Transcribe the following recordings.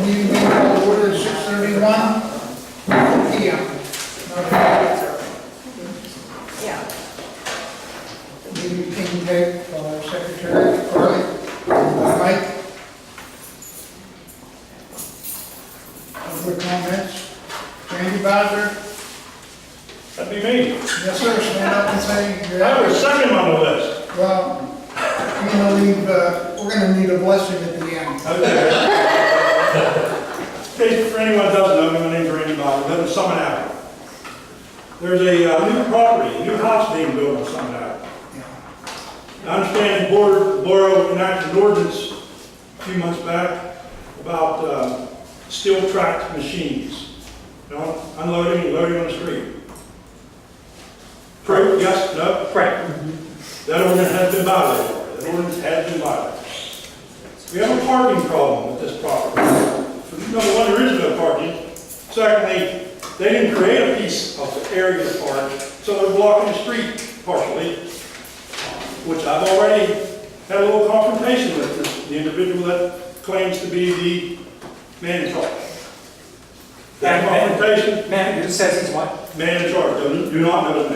meeting being called to order at 6:31 p.m. Yeah. Meeting being taped by Secretary Carly, Mike. Other comments? Randy Bowser? That'd be me. Yes, sir, stand up and say you're I was out. second on the list. Well, we're gonna need a blessing at the end. Okay, for anyone who doesn't know me, my name's Randy Bobby, I live in Summit Avenue. There's a new property, a new house being built on Summit Avenue. I understand the borough enacted an ordinance a few months back about steel tracked machines, you know, unloading and loading on the street. True? Yes? No? Right. That ordinance has been violated. That ordinance has been violated. We have a parking problem with this property. Number one, there is no parking. Secondly, they didn't create a piece of the area to park, so they're blocking the street partially, which I've already had a little confrontation with the individual that claims to be the man in charge. That confrontation, Man, who says he's what? man in charge, do not know his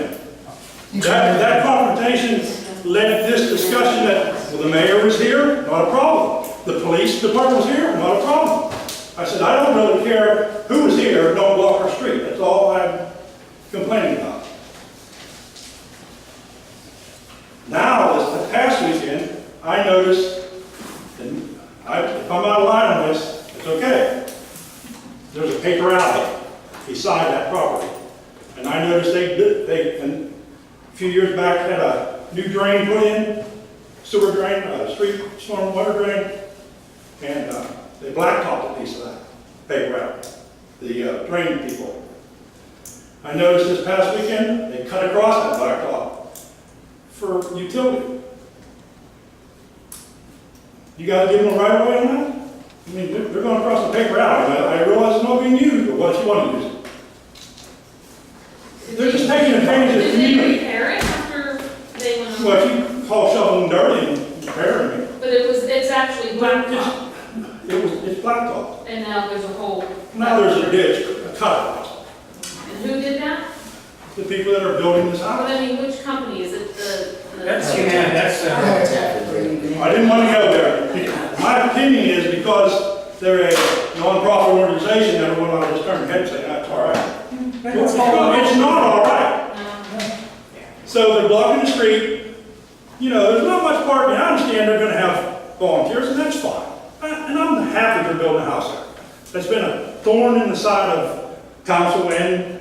name. That confrontation led to this discussion that, well, the mayor was here, not a problem. The police department was here, not a problem. I said, I don't really care who was here, don't block our street. That's all I'm complaining about. Now, this past weekend, I noticed, and if I'm out of line on this, it's okay. There's a paper alley beside that property. And I noticed and a few years back, had a new drain put in, sewer drain, street storm water drain, and they blacktopped a piece of that paper out, the drain people. I noticed this past weekend, they cut across that blacktop for utility. You guys give them a right of way on that? I mean, they're going across the paper alley. I realize it's not being used, but what you want to use it. They're just taking advantage of the Did they community. repair it after they went over? Well, if you call shoveling dirty and repairing it, But it's actually blacktop, it's blacktop. and now there's a hole. Now there's a ditch, a cut. And who did that? The people that are building this Well, house. I mean, which company? Is it the? That's human, that's, I didn't want to go there. My opinion is because they're a non-profit organization, everyone ought to just turn their head and say, that's all right. It's not all right. So they're blocking the street. You know, there's not much parking. I understand they're going to have volunteers, and that's fine. And I'm happy they're building a house there. That's been a thorn in the side of council and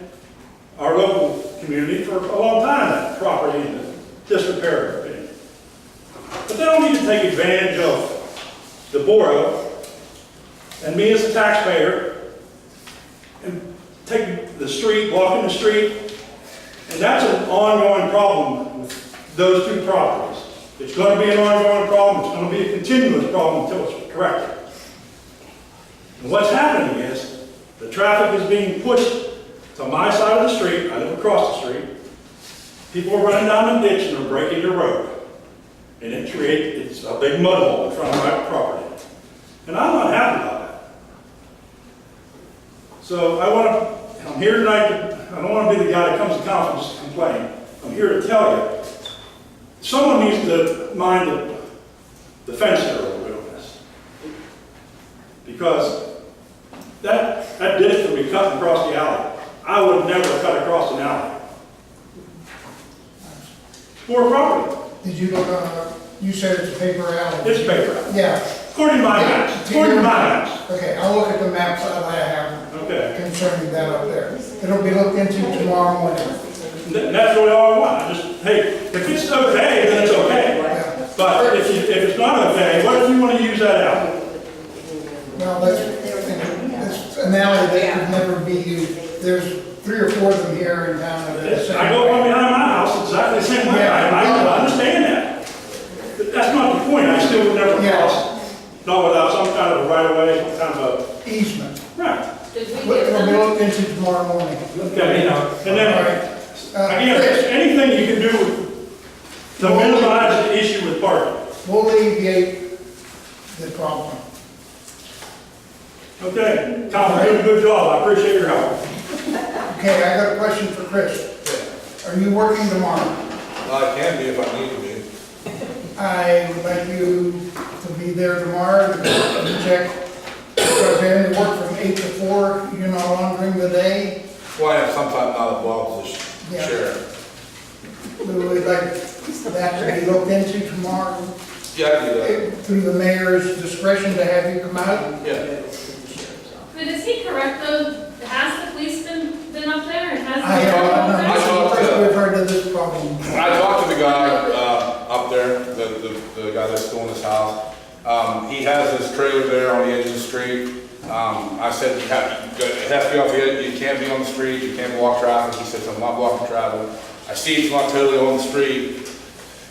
our local community for a long time, that property and the disrepair of it. But they don't need to take advantage of the borough and me as a taxpayer and take the street, blocking the street. And that's an ongoing problem with those two properties. It's going to be an ongoing problem. It's going to be a continuous problem until it's corrected. And what's happening is the traffic is being pushed to my side of the street. I live across the street. People are running down the ditch and they're breaking the road. And it's a big mud hole in front of my property. And I'm not happy about that. So I'm here tonight, I don't want to be the guy that comes to council just to complain. I'm here to tell you, someone needs to mind the fence here a little bit on this. Because that ditch will be cut across the alley. I would never cut across an alley. For property. Did you look on, you said it's a paper alley? It's paper alley. Yeah. According to my maps. According to my maps. Okay, I'll look at the maps that I have Okay. concerning that up there. It'll be looked into tomorrow morning. And that's really all I want. I just, hey, if it's okay, then it's okay. Yeah. But if it's not okay, what if you want to use that alley? Well, it's an alley that could never be used. There's 3 or 4 of them here in town. that are the same I go way. one behind my house exactly the same way. Yeah. I understand that. But that's not the point. I still would never Yeah. cross, not without some kind of a right of way, some kind of Easement. a, right. Did we It'll get be them? looked into tomorrow morning. Okay, you know. and then, All right. again, if there's anything you can do to minimize the issue with parking. We'll alleviate the problem. Okay, Tom, you're doing a good job, I appreciate your help. Okay, I got a question for Chris. Are you working tomorrow? I can be if I need to be. I would like you to be there tomorrow to check, because they only work from 8 to 4, you're not on during the day. Well, I am sometimes not involved as Yeah. sheriff. We would like that to be looked into tomorrow, Yeah, I do that. through the mayor's discretion to have you come out. Yeah. But is he correct though? Has the police been up there and has? I the- have talked to- we've heard of this problem. I talked to the guy up there, the guy that's doing his house. He has his trailer there on the edge of the street. I said, it has to be off the edge, you can't be on the street, you can't block traffic. He says, I'm not blocking traffic. I see it's not totally on the street.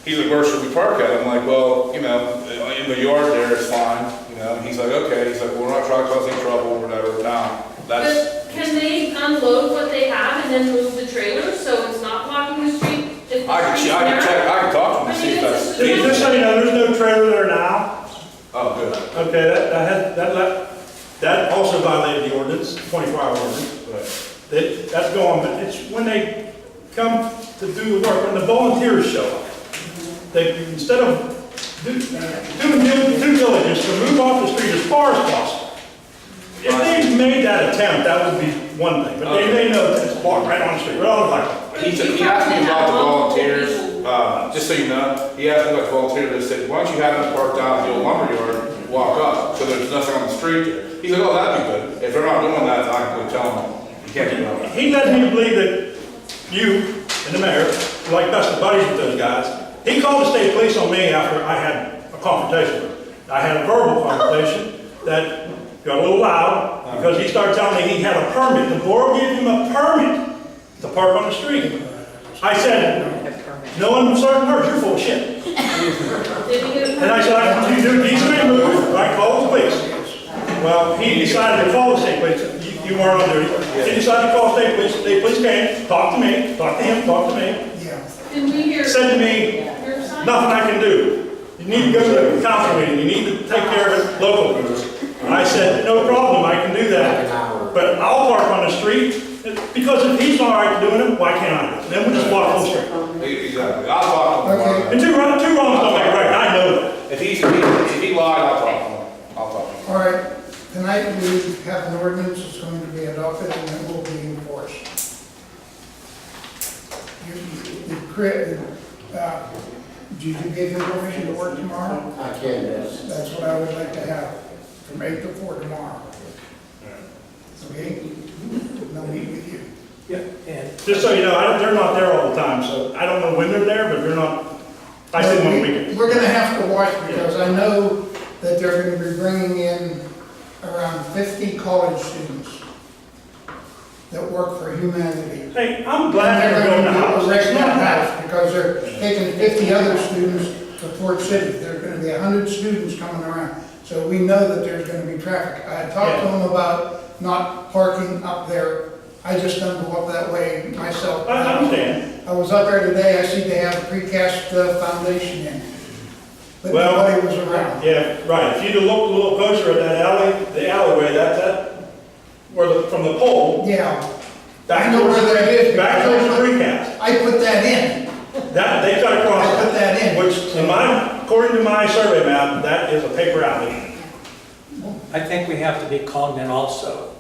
He's like, where should we park at? I'm like, well, you know, in the yard there is fine, you know. And he's like, okay. He's like, well, we're not trying to cause any trouble or whatever. No, that's, But can they unload what they have and then move the trailer so it's not blocking the street? If the I can street's check, narrow? I can talk to him and I see mean, if it's that's, a- Just so you know, there's no trailer there now. oh, good. Okay, that also violated the ordinance, 24-hour ordinance. That's gone, but it's when they come to do the work, when the volunteers show up. They, instead of doing due diligence to move off the street as far as possible. If they made that attempt, that would be one thing, but they know that it's blocked right on the street, right on the block. He asked me about the volunteers, just so you know, he asked me about the volunteers, they said, why don't you have them parked out in the old lumber yard, walk up, so there's nothing on the street there. He's like, oh, that'd be good. If they're not doing that, I can go tell them, you can't do that. He led me to believe that you and the mayor were like best buddies with those guys. He called the state police on me after I had a confrontation with him. I had a verbal confrontation that got a little loud because he started telling me he had a permit. The borough gave him a permit to park on the street. I said, no uncertain terms, you're full of shit. Did he get a And I said, I can do a decent move, I called the police. Well, he decided to call the state police. You weren't on duty. He decided to call the state police came, talked to me, talked to him, talked to me. Yeah. Can we hear Said to me, your side? nothing I can do. You need to go to the council meeting, you need to take care of it locally. I said, no problem, I can do that. But I'll park on the street, because if he's all right doing it, why can't I? Then we'll just walk on the street. Exactly. I'll talk to him tomorrow. And two wrongs don't make a right, I know that. If he lied, I'll talk to him. I'll talk to him. All right, tonight we have an ordinance that's going to be adopted and it will be enforced. Did you give him permission to work tomorrow? I can, yes. That's what I would like to have, from 8 to 4 tomorrow. Okay? And I'll meet with you. Just so you know, they're not there all the time, so I don't know when they're there, but they're not, I see them on the weekends. We're gonna have to watch, because I know that they're gonna be bringing in around 50 college students that work for humanity. Hey, I'm glad they're going to house. They're It's gonna not have bad. because they're taking 50 other students to Port City. There are gonna be 100 students coming around. So we know that there's gonna be traffic. I had talked to them about not parking up there. I just don't go up that way myself. I understand. I was up there today, I see they have precast foundation in. But Well, nobody was around. Yeah, right. If you'd have looked a little closer at that alley, the alleyway, from the pole, Yeah, back I know towards where that is, back because towards the precast. I put that in. They've got to cross I put that in. Which, according to my survey map, that is a paper alley. I think we have to be cognizant also,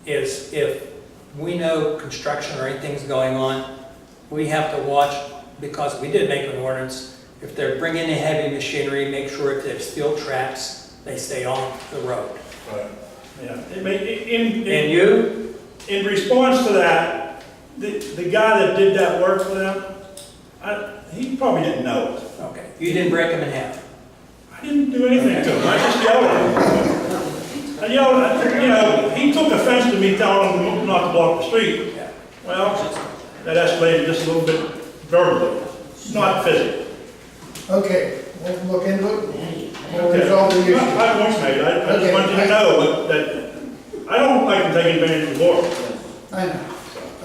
is if we know construction or anything's going on, we have to watch, because we did make an ordinance, if they're bringing in heavy machinery, make sure if there's steel tracks, they stay on the road. Right. Yeah. And you, In response to that, the guy that did that work for them, he probably didn't know it. okay, you didn't break them in half. I didn't do anything to him, I just yelled at him. I yelled, he took offense to me telling him not to block the street. Yeah. Well, that escalated just a little bit verbally, not physically. Okay, we'll look into it. We'll resolve the issue. My point's made, I just want you to know that I don't like to take advantage of the law. I know.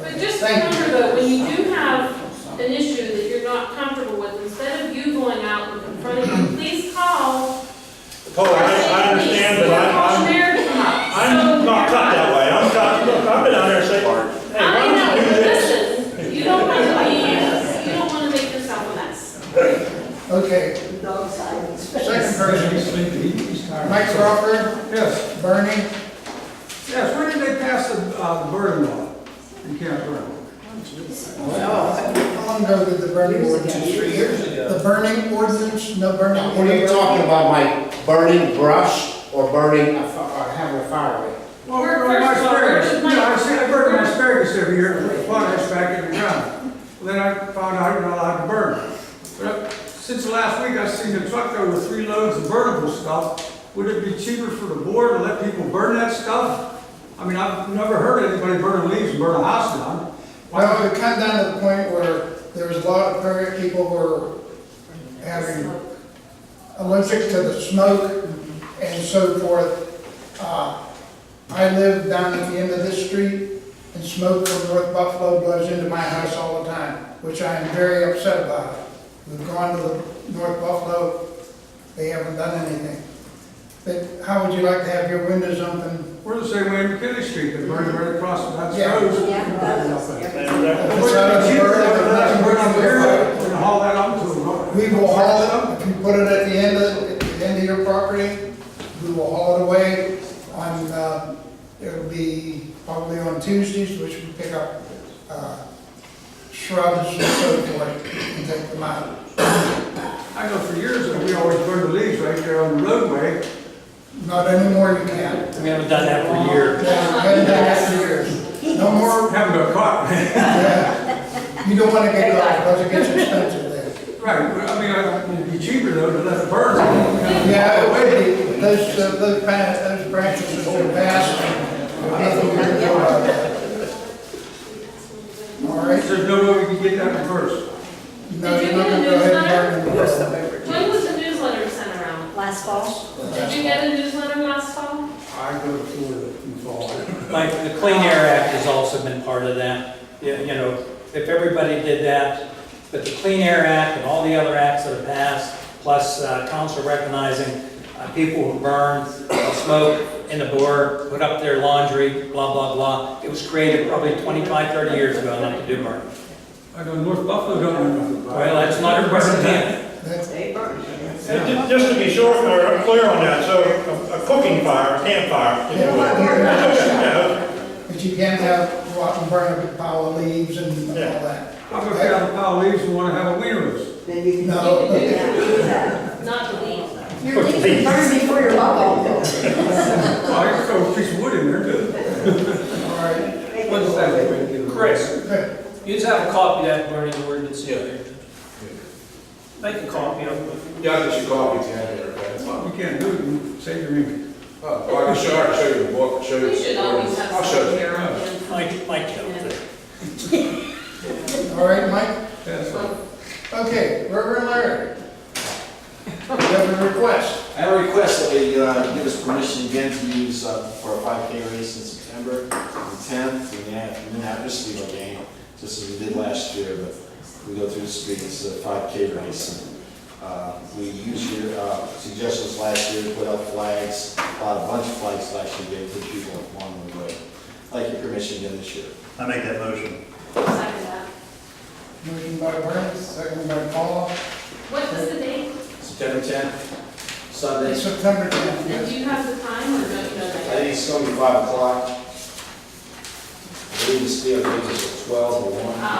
But just Thank you. remember though, when you do have an issue that you're not comfortable with, instead of you going out and confronting them, please call. Paul, I understand understand, but I'm not cut that way. I'm cut, look, I've been down there saying, hey, why I know, don't you do this? listen, you don't want to make yourself a mess. Okay, second person, Mike Crawford, Yes, Bernie, yes, when did they pass the burning law? You can't burn. how long ago did the burning ordinance? 3 years ago. The burning ordinance, no burning. What are you talking about, Mike? Burning brush or burning, or having a fire rate? Well, First my of all, where asparagus, did my- yeah, I burn my asparagus every year, and put potash back in the ground. Well, then I found out you're not allowed to burn. But since last week, I've seen the truck there with 3 loads of burnable stuff. Would it be cheaper for the board to let people burn that stuff? I mean, I've never heard anybody burn leaves and burn a house down. Well, it come down to the point where there was a lot of people were having allergic to the smoke and so forth. I live down at the end of this street, and smoke from North Buffalo blows into my house all the time, which I am very upset about. We've gone to the North Buffalo, they haven't done anything. But how would you like to have your windows open? We're the same way in McKinley Street, they burn right across the, that's Yeah. roads. If Wouldn't it's it out of be the cheaper burn, to there's let nothing them burn up we here, can do. and haul that up to them? We will haul it, if you put it at the end of your property, we will haul it away on, it'll be probably on Tuesdays, which we pick up, shrubs and so forth and take them out. I know for years that we always burned the leaves right there on the roadway. Not anymore, you can't. We haven't done that for years. Yeah, I haven't done that for years. No more, Haven't got caught. yeah. You don't wanna get caught, because it gets expensive there. Right, but I mean, it'd be cheaper though to let it burn. Yeah, it would be, those branches are vast, and nothing we can do about that. All right, There's no way we can get that reversed. no, you're not gonna go ahead and burn them. When was the newsletter sent around? Last fall? Did you get a newsletter last fall? I go to Florida in fall. Like, the Clean Air Act has also been part of that. You know, if everybody did that, but the Clean Air Act and all the other acts that have passed, plus council recognizing people who burn, smoke in the board, put up their laundry, blah, blah, blah. It was created probably 25, 30 years ago not to do burn. I know North Buffalo don't know nothing about it. Well, that's not a question. And just to be sure, or clear on that, so a cooking fire, a campfire, if you will. Yeah, But you can't go out and burn a big pile of leaves and all that. How about if you have a pile of leaves and want to have a wiener roast? Then you can No. Not the leaves. Your leaves are burned before your bubble. Well, I can throw a piece of wood in there too. All right. What's that? Chris, Okay. you just have a copy of that burning ordinance? Yeah. Make a copy of it. Yeah, I get your coffee, Tammy, okay, that's fine. You can't do it, you save your ink. Oh, well, I can show you the book, show you. We should always have I'll show something you. here. Mike, All right, Mike? That's right. Okay, Reverend Larry. You have a request. I have a request that we give us permission again to use for a 5K race in September, the 10th, the Minneapolis Speedway game, just as we did last year, but we go through the street, it's a 5K race. And, we used your suggestions last year to put up flags, a bunch of flags last year, to put people along the way. I'd like your permission again this year. I make that motion. Second that. Motion by Bernie, second by Paul. What was the date? September 10th, Sunday. It's September 10th, And yes. do you have the time or don't you know I that? think it's going to be 5 o'clock. I believe the steel gauge is at 12 or 1. Oh,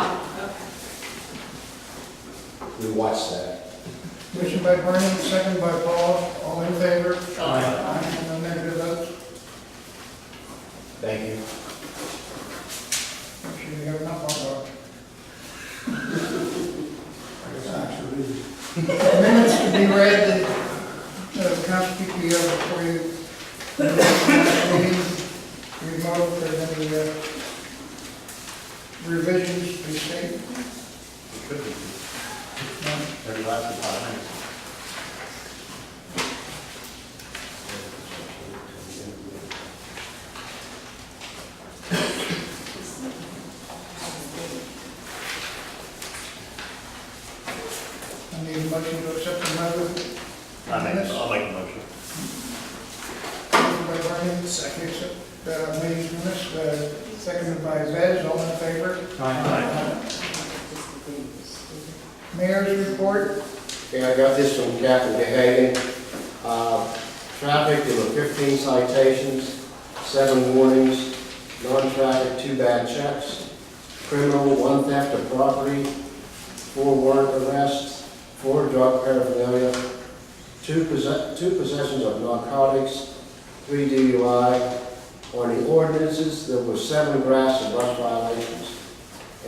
okay. We watched that. Motion by Bernie, second by Paul. All in favor? Aye. Aye. No negative votes. Thank you. Make sure you have enough on board. Minutes to be read, the council people you have before you. Remote, if there's any revisions, please state. Every last 5 minutes. I need a motion to accept the minutes. I'll make a motion. by Brian. Second. Made seconded by Bez, all in favor? Mayor's report. Okay, I got this from Captain Gahagan. Traffic, there were 15 citations, 7 warnings, non-traffic, 2 bad checks, criminal, 1 theft of property, 4 warrant arrests, 4 drug paraphernalia, 2 possessions of narcotics, 3 DUI. On the ordinances, there were 7 grass and brush violations.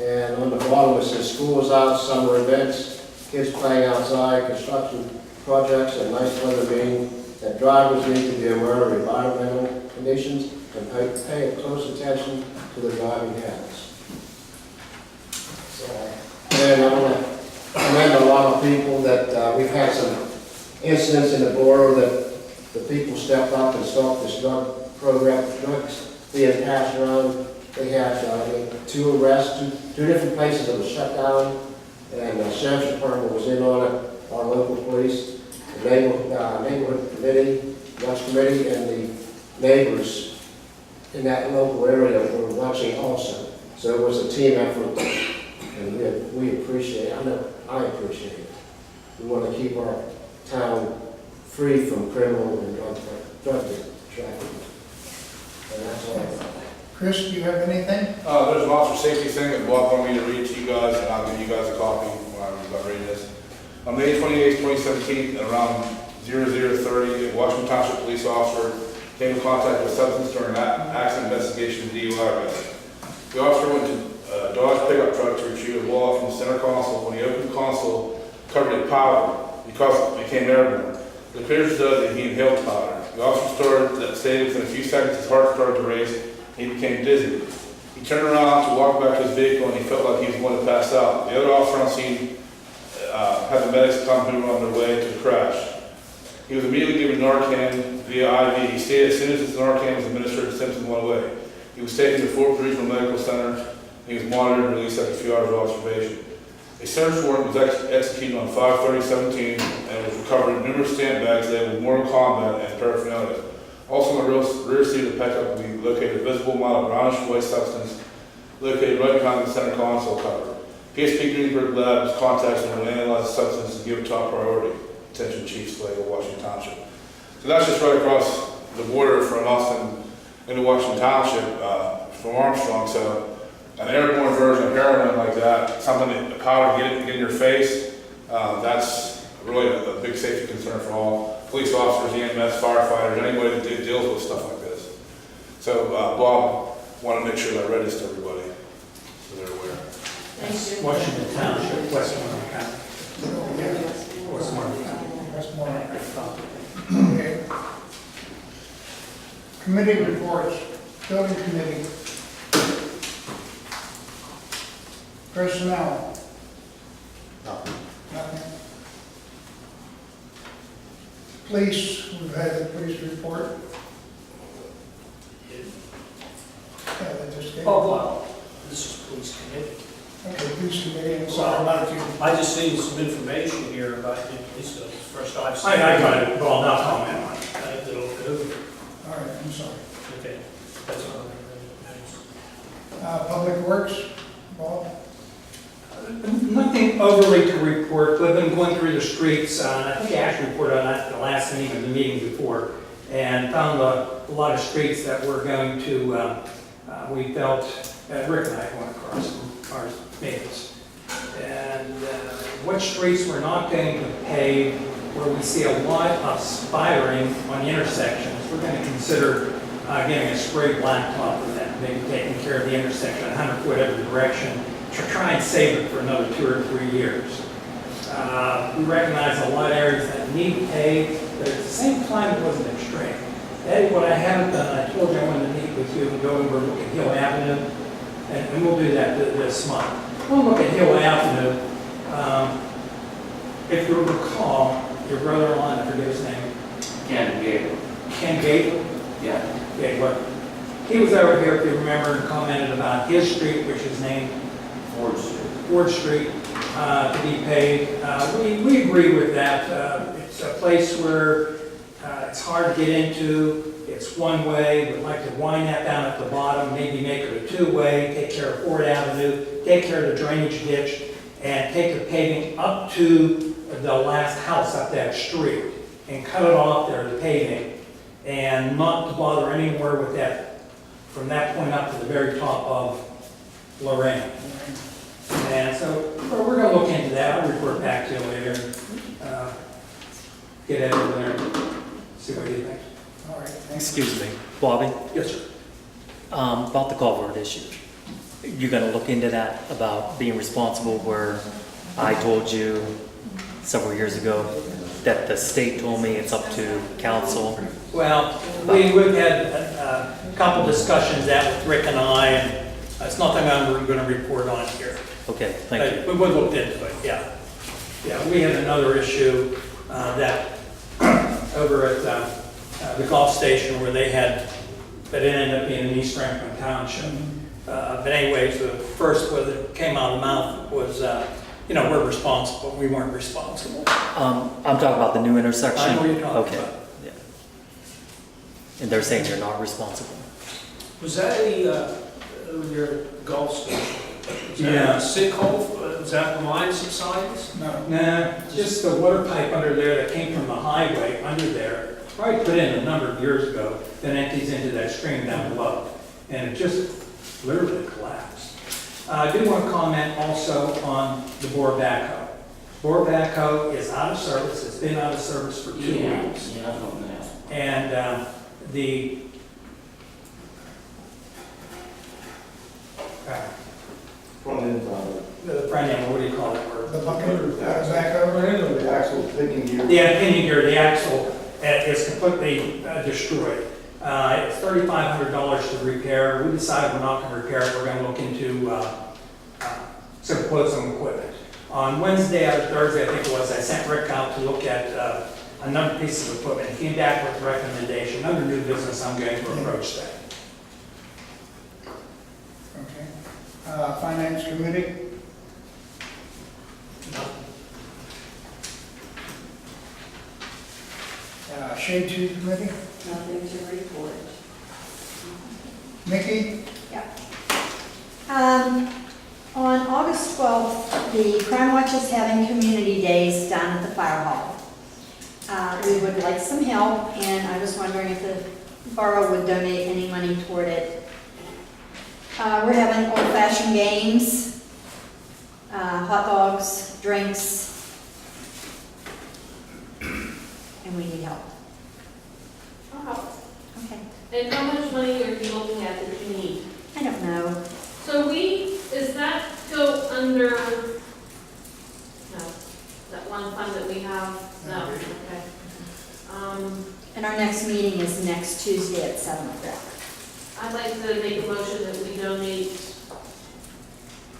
And on the bottom it says schools out, summer events, kids playing outside, construction projects, and nice weather meaning that drivers need to be aware of environmental conditions and pay close attention to their driving habits. And I want to commend a lot of people that we've had some incidents in the borough that the people stepped up and stopped this drug program, drugs being passed around. They had 2 arrests, 2 different places that were shut down, and the sheriff's department was in on it, our local police, the neighborhood committee, watch committee, and the neighbors in that local area were watching also. So it was a team effort, and we appreciate it. I know I appreciate it. We want to keep our town free from criminal and drug trafficking. And that's all I got. Chris, do you have anything? There's an officer safety thing that Bob wanted me to read to you guys, and I'll give you guys a copy when I'm about reading this. On May 28, 2017, at around 00:30, a Washington Township police officer came in contact with substance during an accident investigation of DUI arrest. The officer went to a Dodge pickup truck to retrieve a wall from the center console. When he opened the console, covered it in powder because it became airborne. It appears that he inhaled powder. The officer stated within a few seconds his heart started to race. He became dizzy. He turned around to walk back to his vehicle, and he felt like he was going to pass out. The other officer on scene had the medics come who were on their way to the crash. He was immediately given Narcan via IV. He stated as soon as his Narcan was administered, the symptoms went away. He was taken to Fort Regional Medical Center. He was monitored and released after a few hours of observation. A search warrant was executed on 5/30/17 and was recovered in numerous stamp bags labeled Mortal Kombat and paraphernalia. Also in the rear seat of the pickup, we located a visible amount of brownish white substance located right behind the center console cover. PSP Greenberg Lab was contacted and will analyze the substance and give it top priority. Attention Chief Slade of Washington Township. So that's just right across the border from us and into Washington Township from Armstrong. So an airborne version of heroin like that, something that the powder get in your face, that's really a big safety concern for all police officers, EMS, firefighters, anybody that deals with stuff like this. So Bob wanted to make sure that I read this to everybody so they're aware. Washington Township, Westmoreland County. Westmoreland County. Okay. Committee reports, building committee. Personnel. Nothing. Police, we've had the police report. Yeah, they just gave. Oh, wow, this is police committee. Okay, police committee, and sorry about you. I just need some information here about it. It's the first I've seen. I got it, well, not comment on it. I have to look over. All right, I'm sorry. Okay, that's all. Public Works, Bob? Nothing overly to report. We've been going through the streets. I think I actually reported on that the last meeting or the meeting before, and found a lot of streets that we're going to, we felt, Rick and I went across from our neighbors. And what streets we're not going to pave, where we see a lot of spidering on the intersections, we're going to consider getting a spray blacktop for that, maybe taking care of the intersection 100 foot every direction, to try and save it for another 2 or 3 years. We recognize a lot of areas that need paved, but at the same time it wasn't extreme. Eddie, what I haven't done, I told you I wanted to meet with you and go over and look at Hill Avenue, and we'll do that this month. We'll look at Hill Avenue. If you recall, your brother-in-law, I forget his name. Ken Gable. Ken Gable? Yeah. Okay, what? He was over here, if you remember, and commented about his street, which is named Ford Street, to be paved. We agree with that. It's a place where it's hard to get into. it's one way, we'd like to wind that down at the bottom, maybe make it a two-way, take care of Ford Avenue, take care of the drainage ditch, and take the paving up to the last house up that street, and cut it off there, the paving, and not to bother anymore with that, from that point up to the very top of Lorraine. And so, we're gonna look into that, I'll report back to you later, get Ed over there, see what he thinks. All right, thanks. Excuse me, Bobby, Yes, sir. about the culvert issue. You're gonna look into that, about being responsible where I told you several years ago that the state told me it's up to council. Well, we've had a couple discussions that with Rick and I, and it's nothing I'm gonna report on here. Okay, thank you. But we looked into it, yeah. Yeah, we had another issue that over at the golf station where they had, but it ended up being in East Franklin Township. But anyways, the first word that came out of the mouth was, we're responsible. We weren't responsible. I'm talking about the new intersection. I know what you're talking Okay. about. Yeah. And they're saying you're not responsible. Was that your golf station? Was that Yeah. a sinkhole? Was that the line subsides? No, Nah, just the water pipe under there that came from the highway under there, probably put in a number of years ago, then empties into that stream down below. And it just literally collapsed. I do want to comment also on the bore backhoe. Bore backhoe is out of service. It's been out of service for 2 weeks. Yeah, I don't know. And the front end, what do you call it? the bucket, back over. The actual picking gear. The pinion gear, the axle is completely destroyed. It's $3,500 to repair. We decided we're not going to repair it. We're going to look into some quotes on equipment. On Wednesday or Thursday, I think it was, I sent Rick out to look at another piece of equipment. He came back with a recommendation, another new business I'm going to approach that. Okay. Finance committee? Shade Tree committee? Nothing to report. Mickey? On August 12th, the Crime Watch is having community days down at the fire hall. We would like some help, and I was wondering if the borough would donate any money toward it. We're having old-fashioned games, hot dogs, drinks, and we need help. Okay. And how much money are you looking at that you need? I don't know. So does that go under, no, that one fund that we have? No, okay. And our next meeting is next Tuesday at 7 o'clock. I'd like to make a motion that we donate,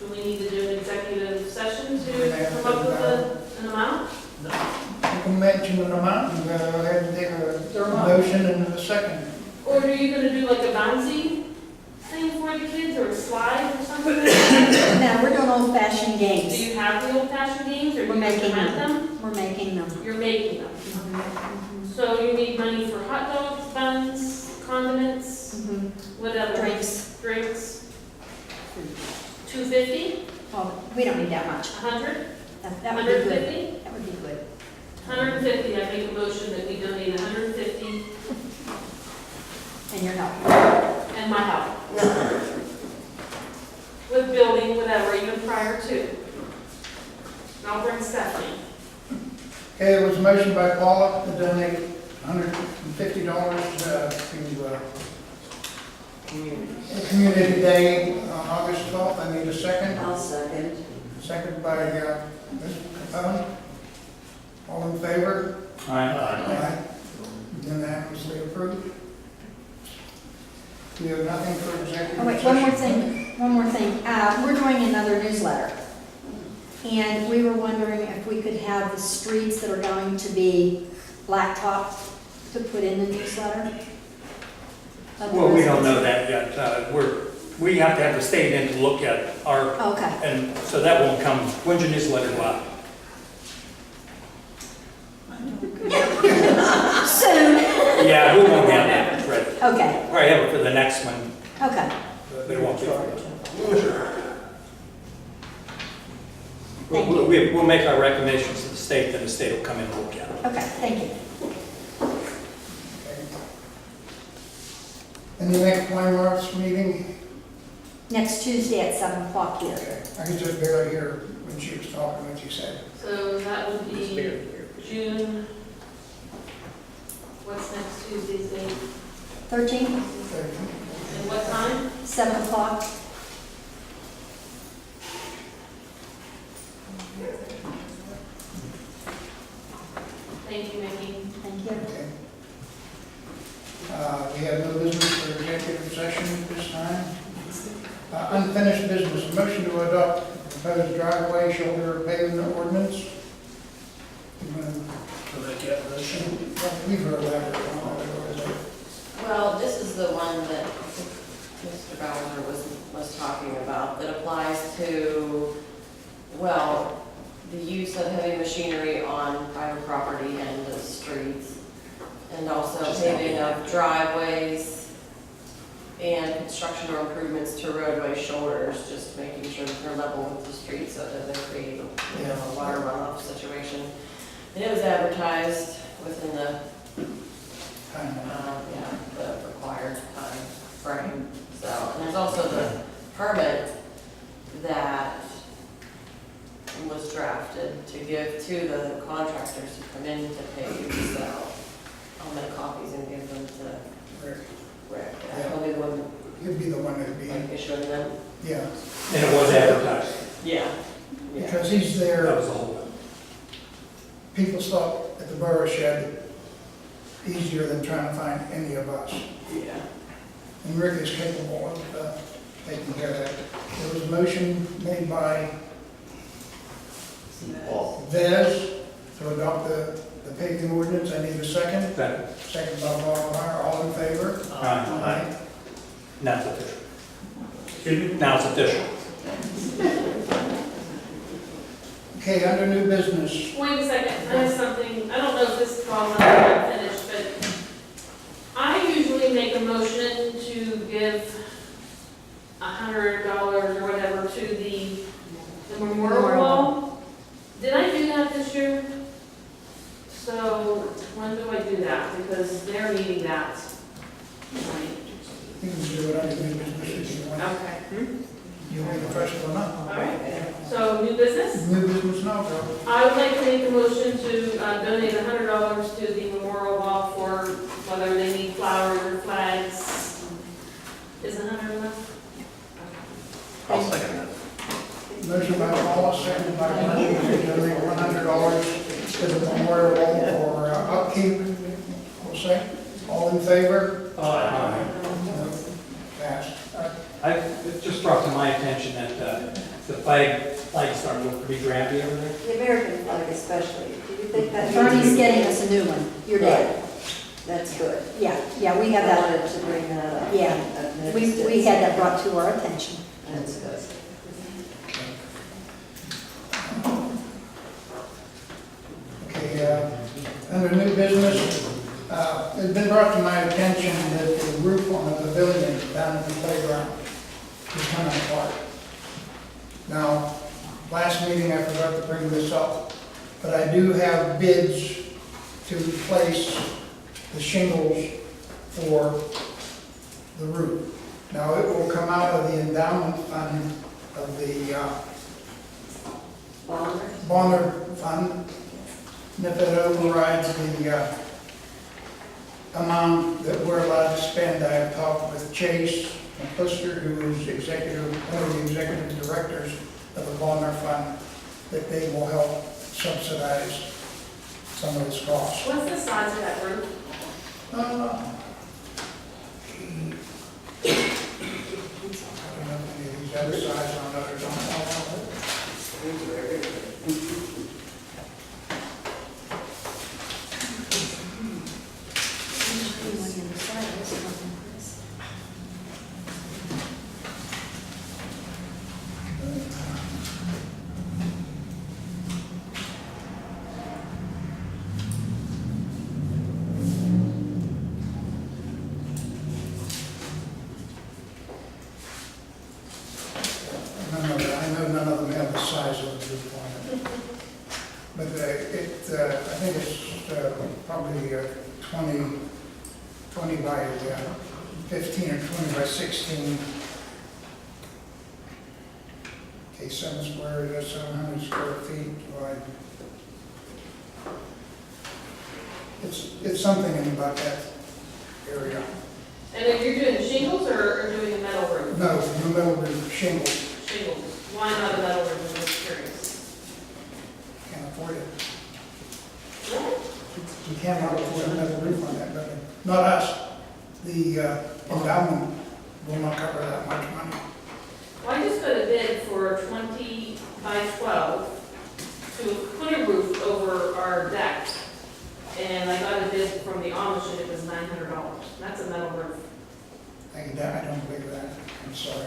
do we need to do an executive session to come up with an amount? You can mention an amount and go ahead and take a motion and a second. Or are you gonna do like a bouncy thing for the kids, or a slide or something like that? No, we're doing old-fashioned Do games. you have the old-fashioned games, or do We're you making rent them. them? We're making them. You're making them. So you need money for hot dogs, buns, condiments, whatever. Drinks. Drinks. 250, Well, we don't need that much. 100, That would be good. 150? That would be good. 150, I make a motion that we donate 150, And your help. and my help. With building, whatever, even prior to. And I'll bring Stephanie. Okay, there was a motion by Paula to donate $150 to Community Day on August 12th. I need a second. I'll second. Second by Ms. Capone. All in favor? Aye. Unanimously approved. We have nothing for executive Oh, wait, session. one more thing. We're doing another newsletter. And we were wondering if we could have the streets that are going to be blacktopped to put in the newsletter. Well, we don't know that yet. We have to have the state in to look at our, Okay. and so that won't come, when's your newsletter go out? Soon. Yeah, we won't have that ready. Okay, Or I have it for the next one, okay. but it won't be. Thank you. We'll make our recommendations to the state, then the state will come in and look at it. Okay, thank you. And the next Wine Arts meeting, Next Tuesday at 7 o'clock here. I could just barely hear when she was talking, what she said. So that would be June, what's next Tuesday's date? 13, And what time? 7 o'clock. Thank you, Mickey. Thank you. Okay. We have no business for executive session at this time. Unfinished business, motion to adopt proposed driveway shoulder pavement ordinance. You wanna- So that get motion. We've heard that. Well, this is the one that Mr. Bowser was talking about, that applies to, well, the use of heavy machinery on private property and the streets, and also paving of driveways and construction or improvements to roadway shoulders, just making sure that they're level with the street so it doesn't create, a water runoff situation. And it was advertised within the the required time frame. So, and there's also the permit that was drafted to give to the contractors who come in to pave. So I'll make copies and give them to Rick. He'll be the one He'd be the one that'd be, issuing them. yeah, And it was advertised. Yeah. because he's That there, was the whole one. people stop at the borough shed easier than trying to find any of us. Yeah. And Rick is capable of taking care of that. There was a motion made by Vez to adopt the paving ordinance. I need a second. Second. Second by Ballmeyer. All in favor? Aye. Now it's official. Excuse me? Now it's official. Okay, under new business. Wait a second, I have something, I don't know if this falls under unfinished, but I usually make a motion to give $100 or whatever to the memorial wall. Did I do that this year? So when do I do that? Because they're needing that. Right. You can do it under new business if you want. Okay. You want the first one up? All right. So new business? New business now, Joe. I would like to make a motion to donate $100 to the memorial wall for whether they need flowers or flags. Is 100 enough? I'll second that. Motion by Paul, second by Marty, to donate $100 to the memorial wall for upkeep. We'll say, all in favor? Aye. No. Passed. It just brought to my attention that the flag's starting to look pretty drabby over there. The American flag especially. Do you think that? Bernie's getting us a new one. Your dad. That's good. Yeah, we I have that. wanted to bring that up. Yeah. I've We noticed it. had that brought to our attention. That's good. Okay, under new business, it's been brought to my attention that the roof on the pavilion down at the playground is coming apart. Now, last meeting I forgot to bring this up, but I do have bids to replace the shingles for the roof. Now, it will come out of the endowment fund of the Bonner Fund. And if it overrides the amount that we're allowed to spend, I have talked with Chase McClister, who is one of the executive directors of the Bonner Fund, that they will help subsidize some of this cost. What's the size of that roof? I don't know if any of these other sides on others don't know. 15 or 20 by 16. Okay, 7 square, that's 700 square feet wide. It's something in about that area. And if you're doing shingles or doing a metal roof? No, the metal roof shingles, Shingles. Why not a metal roof? I'm just curious. can't afford it. What? You cannot afford a metal roof on that building. Not us. The endowment will not cover that much money. Well, I just got a bid for 20 by 12 to put a roof over our deck. And I got a bid from the Amish and it was $900. That's a metal roof. I don't believe that. I'm sorry.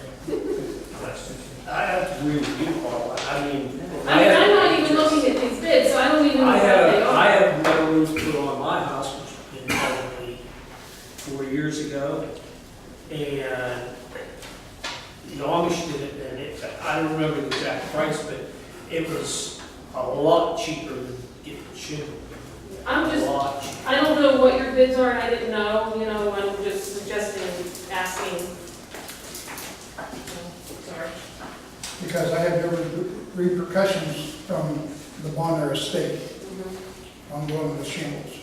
I have to agree with you, Paul. I mean. I'm not even looking at these bids, so I don't even know what they I are. have metal roofs put on my house, which was probably 4 years ago. And the Amish did it, and I don't remember the exact price, but it was a lot cheaper than getting shingle. I'm A just, lot cheaper. I don't know what your bids are and I didn't know, I'm just suggesting, asking. Sorry. Because I had no repercussions from the Bonner estate on going with shingles.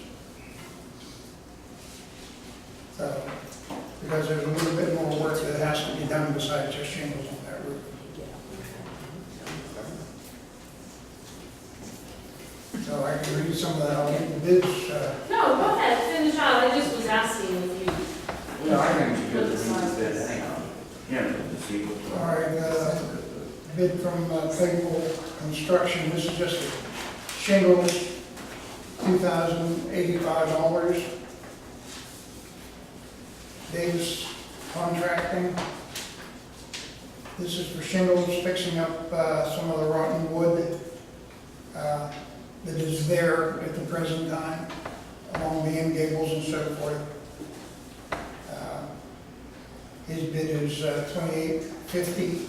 So, because there's a little bit more work that has to be done besides just shingles on that roof. So I can read some of that, I'll get the bids, No, go ahead, finish out, I just was asking if you. Well, I think you could read that, hang on. Yeah, to see what. all right, bid from Claypool Construction, this is just shingles, $2,085. Davis Contracting. This is for shingles, fixing up some of the rotten wood that is there at the present time, along the end gables and so forth. His bid is $28.50.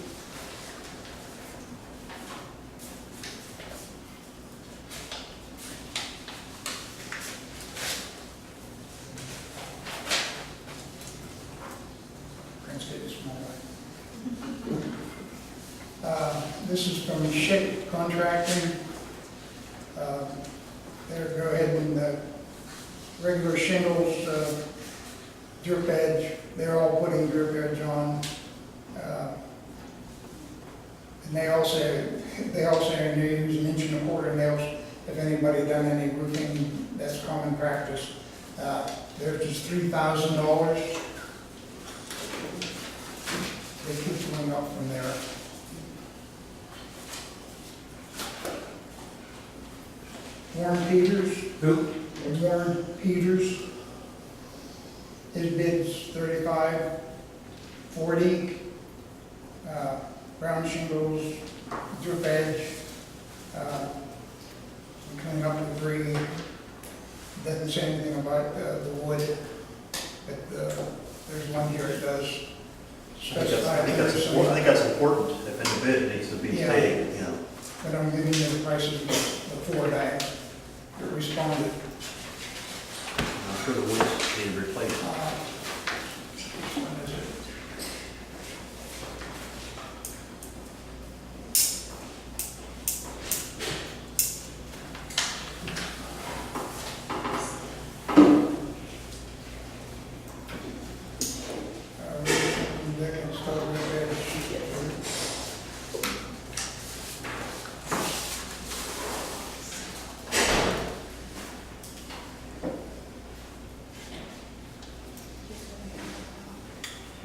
This is from Schick Contracting. They're go ahead and regular shingles, drip edge. They're all putting drip edge on. And they also use an 1 1/4 nails. If anybody done any roofing, that's common practice. They're just $3,000. They keep going up from there. Warren Peters. Who? Warren Peters. His bid's $35.40. Brown shingles, drip edge, coming up with three. Doesn't say anything about the wood, but there's one here that does specify. I think that's important, if in the bid it needs to be Yeah. stated, you know. But I'm giving you the prices before that responded. I'm sure the woods need replaced. What is it?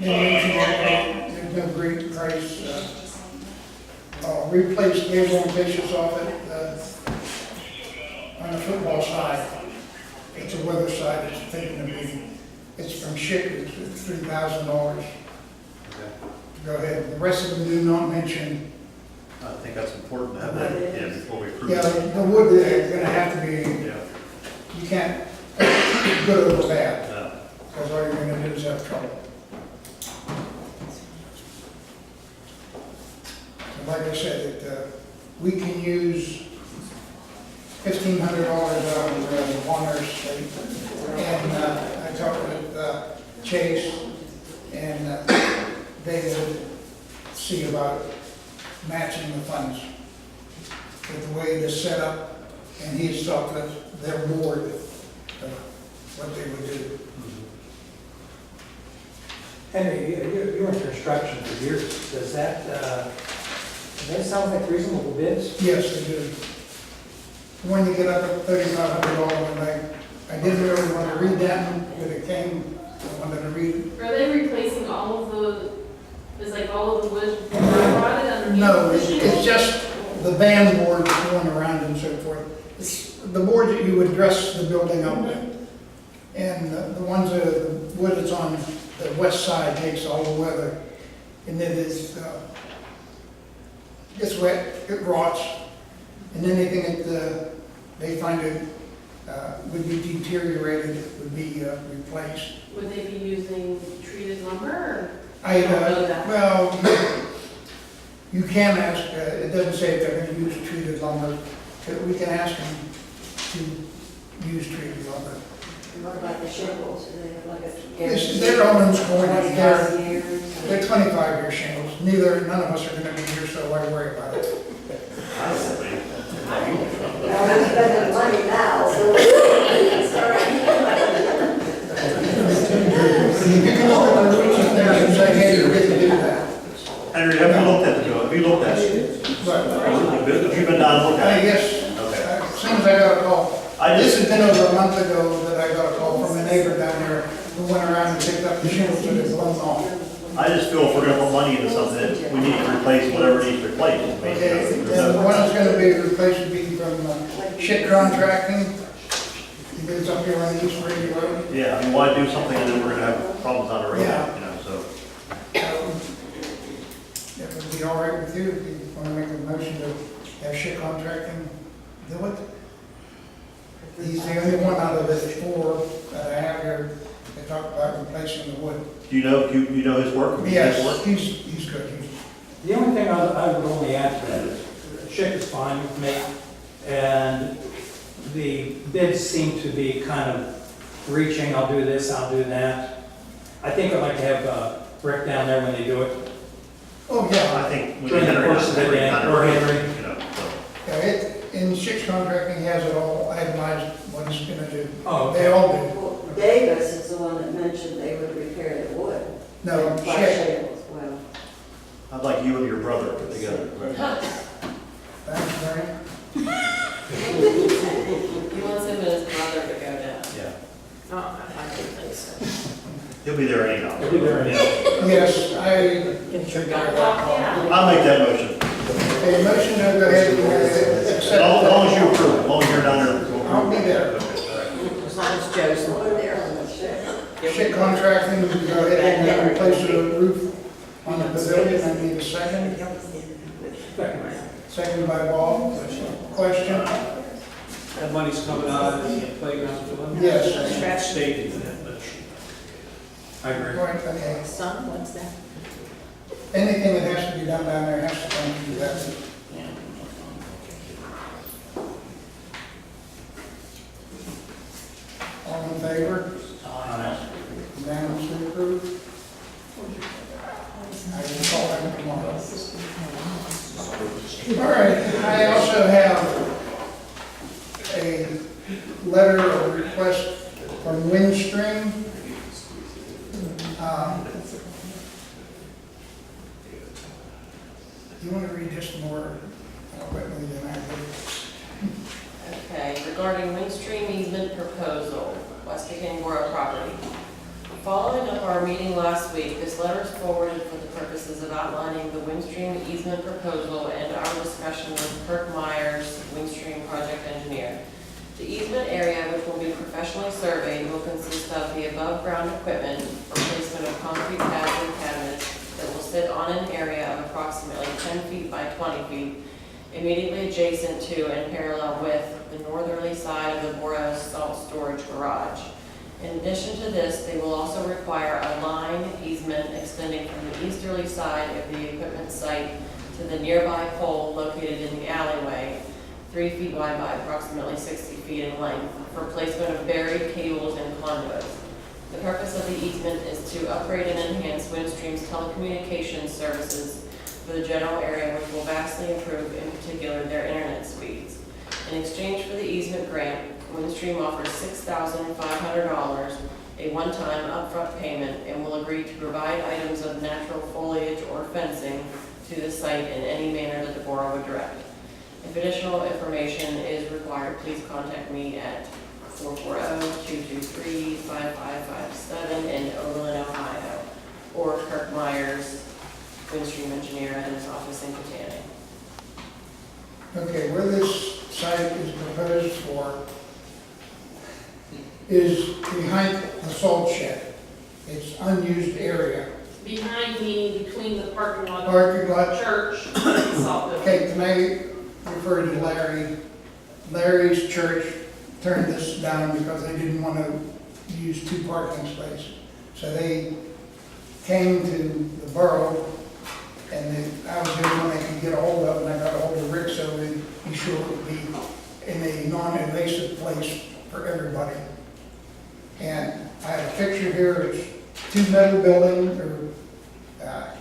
There's no great price. Replace gable and fascias off it on the football side. It's a weather side, it's taking a beating. It's from Schick, it's $3,000. Go ahead. The rest of them do not mention. I think that's important to have that in before we approve Yeah, it. the wood is gonna have to be, Yeah. you can't, good or bad, No. because all you're gonna do is have trouble. Like I said, we can use $1,500 out of the Warner State. And I talked with Chase, and they would see about matching the funds. With the way it is set up, and he's talked with their board of what they would do. Henry, you're in construction for years. Does that sound like reasonable bids? Yes, they do. When you get up at $3,500, and I didn't really want to read that, but it came, I wanted to read it. Are they replacing all of the, is like all of the wood rotted underneath? No, the it's shingles? just the band board going around and so forth. It's the board that you would dress the building up with. And the ones that are the wood that's on the west side takes all the weather. And then it gets wet, it rots. And anything that they find it would be deteriorated would be replaced. Would they be using treated lumber or? I don't know that. Well, you can ask, it doesn't say if they're going to use treated lumber, but we can ask them to use treated lumber. What about the shingles? Do they have like a? Their owners going in there, 25 years? they're 25-year shingles. None of us are going to be here, so why worry about it? Well, we're spending money now, so. You can look at the rules and things and say, hey, you're going to do that. Henry, have you looked at it? But Have you been down and looked at it? yes, Okay. as soon as I got a call. I This just, has been over a month ago that I got a call from a neighbor down there who went around and picked up the shingles that had blown off. I just feel if we're gonna put money into something, that we need to replace whatever needs replaced. I mean, Okay, there's and the no- one that's gonna be replaced would be from Shit Contracting. He lives up here on East Brady Road. Yeah, I mean, why do something and then we're gonna have problems on the road, Yeah. you know, so. It would be all right with you if you want to make a motion to have Shit Contracting do it. He's the only one out of the four that I have here that talk about replacing the wood. Do you know his work? I mean, his work? Yes, he's good. The only thing I would only add to that is, Chick is fine with me, and the bids seem to be kind of reaching, I'll do this, I'll do that. I think I'd like to have Rick down there when they do it. Oh, yeah. I think we During the Henry, course of the Henry day, kind or of, Henry. you know, so. Yeah, in Shit Contracting, he has it all itemized, what he's gonna do. Oh, okay. They all do. Well, Davis is the one that mentioned they would repair the wood. No, And flash Shit. shingles, well. I'd like you and your brother put together. Thanks, Mary. He wants him and his brother to go down. Yeah, Oh, I don't think so. he'll be there anyhow. He'll be there anyhow. Yes, Yeah. I'll make that motion. a motion to go ahead and accept. As long as you approve, as long as you're down there. I'll be there. Okay, all right. As long as Joe's not there. Shit Contracting, we go ahead and replace the roof on the pavilion. I need a second. Second by Bob. Question? That money's coming out of the playground for Yes. That's stated in it, but I agree. Right, okay. Son, what's that? Anything that has to be done down there has to come through that. All in favor? Unanimously approved? I will call them tomorrow. All right, I also have a letter of request from Windstream. You want to read this more quickly than I do? Okay, regarding Windstream easement proposal, West Beginning Borough property. Following up our meeting last week, this letter is forwarded for the purposes of outlining the Windstream easement proposal and our discussion with Kirk Myers, Windstream project engineer. The easement area, which will be professionally surveyed, will consist of the above-ground equipment for placement of concrete pads and cabinets that will sit on an area of approximately 10 feet by 20 feet, immediately adjacent to and parallel with the northerly side of the borough's salt storage garage. In addition to this, they will also require a line easement extending from the easterly side of the equipment site to the nearby pole located in the alleyway, 3 feet wide by approximately 60 feet in length, for placement of buried cables and conduits. The purpose of the easement is to upgrade and enhance Windstream's telecommunications services for the general area, which will vastly improve, in particular, their internet speeds. In exchange for the easement grant, Windstream offers $6,500, a one-time upfront payment, and will agree to provide items of natural foliage or fencing to the site in any manner that the borough would direct. If additional information is required, please contact me at 440-223-5557 in Overland, Ohio, or Kirk Myers, Windstream engineer at his office in Katanning. Okay, where this site is proposed for is behind the salt shed. It's unused area. Behind, meaning between the parking lot, Parking lot. church, and the salt building. Okay, can I refer to Larry? Larry's church turned this down because they didn't want to use 2 parking spaces. So they came to the borough, and I was the only one they could get a hold of, and I got a hold of Rick so we'd be sure it would be in a non-invasive place for everybody. And I have a picture here. It's 2 metal buildings or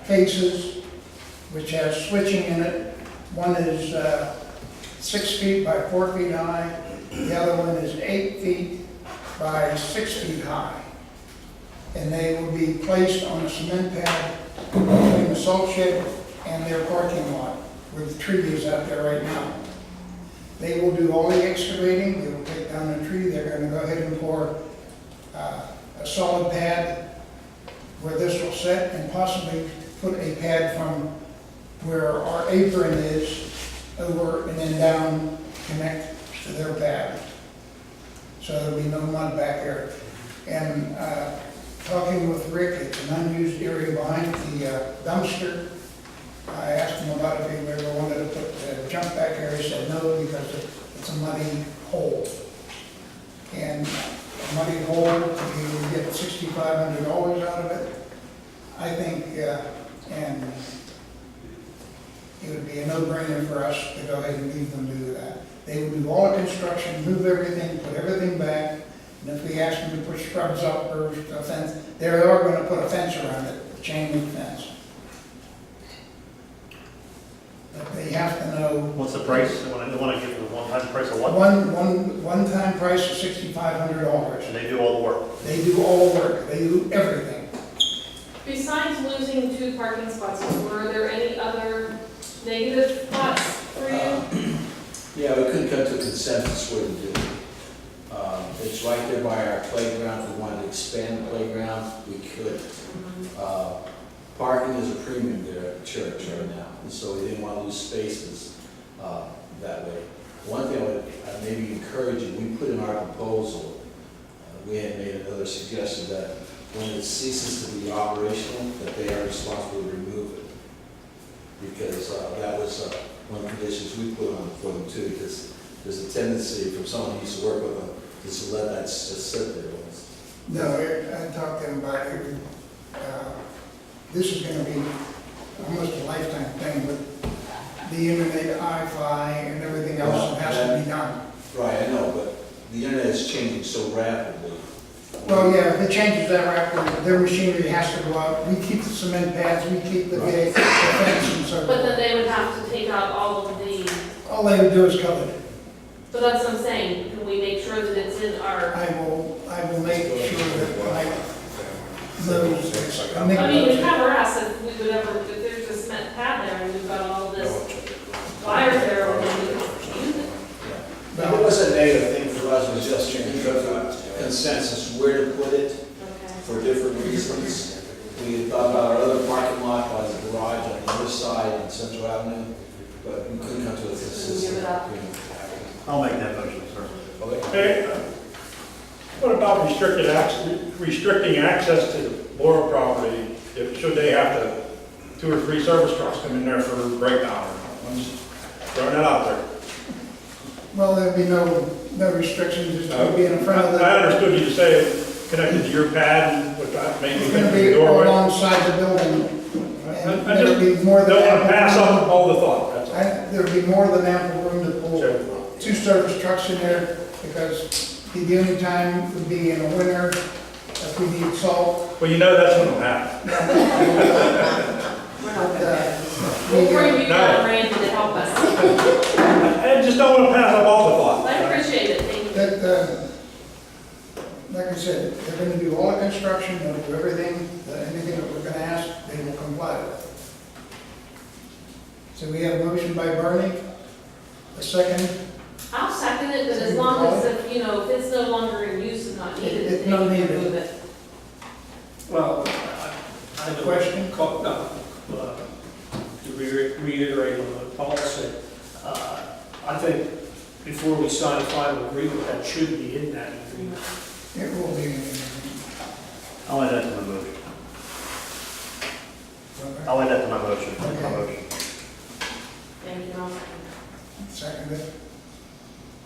cases which has switching in it. One is 6 feet by 4 feet high. The other one is 8 feet by 6 feet high. And they will be placed on a cement pad between the salt shed and their parking lot, where the tree is out there right now. They will do all the excavating. They will take down the tree. They're going to go ahead and pour a solid pad where this will sit, and possibly put a pad from where our apron is over and then down, connect to their pad. So there'll be no mud back there. And talking with Rick, it's an unused area behind the dumpster. I asked him about if he ever wanted to put junk back there. He said no, because it's a muddy hole. And a muddy hole, he would get $6,500 out of it, I think, and it would be a no-brainer for us to go ahead and leave them do that. They would do all the construction, move everything, put everything back, and if we ask them to put shrubs up or a fence, they are going to put a fence around it, a chain link fence. But they have to know. What's the price? They want to give the one-time price of what? One-time price of $6,500. And they do all the work. They do all the work. They do everything. Besides losing 2 parking spots, were there any other negative thoughts for you? Yeah, we couldn't come to a consensus where to do it. It's right there by our playground. If we wanted to expand the playground, we could. Parking is a premium there at the church right now, and so we didn't want to lose spaces that way. One thing I'd maybe encourage you, we put in our proposal, we had made another suggestion that when it ceases to be operational, that they are responsible to remove it. Because that was one of the conditions we put on for them too, because there's a tendency from someone who used to work with them just to let that just sit there. No, I talked to him about it. This is going to be almost a lifetime thing, but the internet, Wi-Fi, and everything else that has to be done. Right, I know, but the internet is changing so rapidly. Well, yeah, if it changes that rapidly, their machinery has to go out. We keep the cement pads, we keep the fence and so But then forth. they would have to take out all of the, All they would do is cover it. so that's what I'm saying, can we make sure that it's in our, I will make sure that I knows. I mean, to cover us, if we would ever, if there's a cement pad there and we've got all this wires there, we can use it. It was a negative thing for us, it was just trying to come to a consensus where to put it for different reasons. We thought about our other parking lot by the garage on the other side on Central Avenue, but we couldn't come to a consensus. Give it up. I'll make that motion, sir. Hey, what about restricting access to the borough property? Should they have to, 2 or 3 service trucks come in there for breakdown? I'm just throwing that out there. Well, there'd be no restrictions, it's going to be in front of the. I understood you to say connected to your pad and what that maybe It's going to the be doorway. alongside the building. I And just there'll be more than. don't want to pass up all the thought, that's all. There'll be more than ample room to pull Sure. 2 service trucks in there, because the only time would be in the winter if we need salt. Well, you know that's what will happen. We'll bring you No. down, Randy, to help us. I just don't want to pass up all the thought. I appreciate it, thank you. Like I said, they're gonna do all the construction, they'll do everything, anything that we're gonna ask, they will comply with. So we have a motion by Bernie, a second. I'll second it, but as long as, if it's no longer in use and not needed, It's then not you can needed. remove it. Well, I don't. Question? To reiterate on what Paul said, I think before we sign a final agreement, that should be in that agreement. It will be. I'll add that to my motion. I'll add that to my motion. My Okay. motion. Thank you, I'll second Seconded.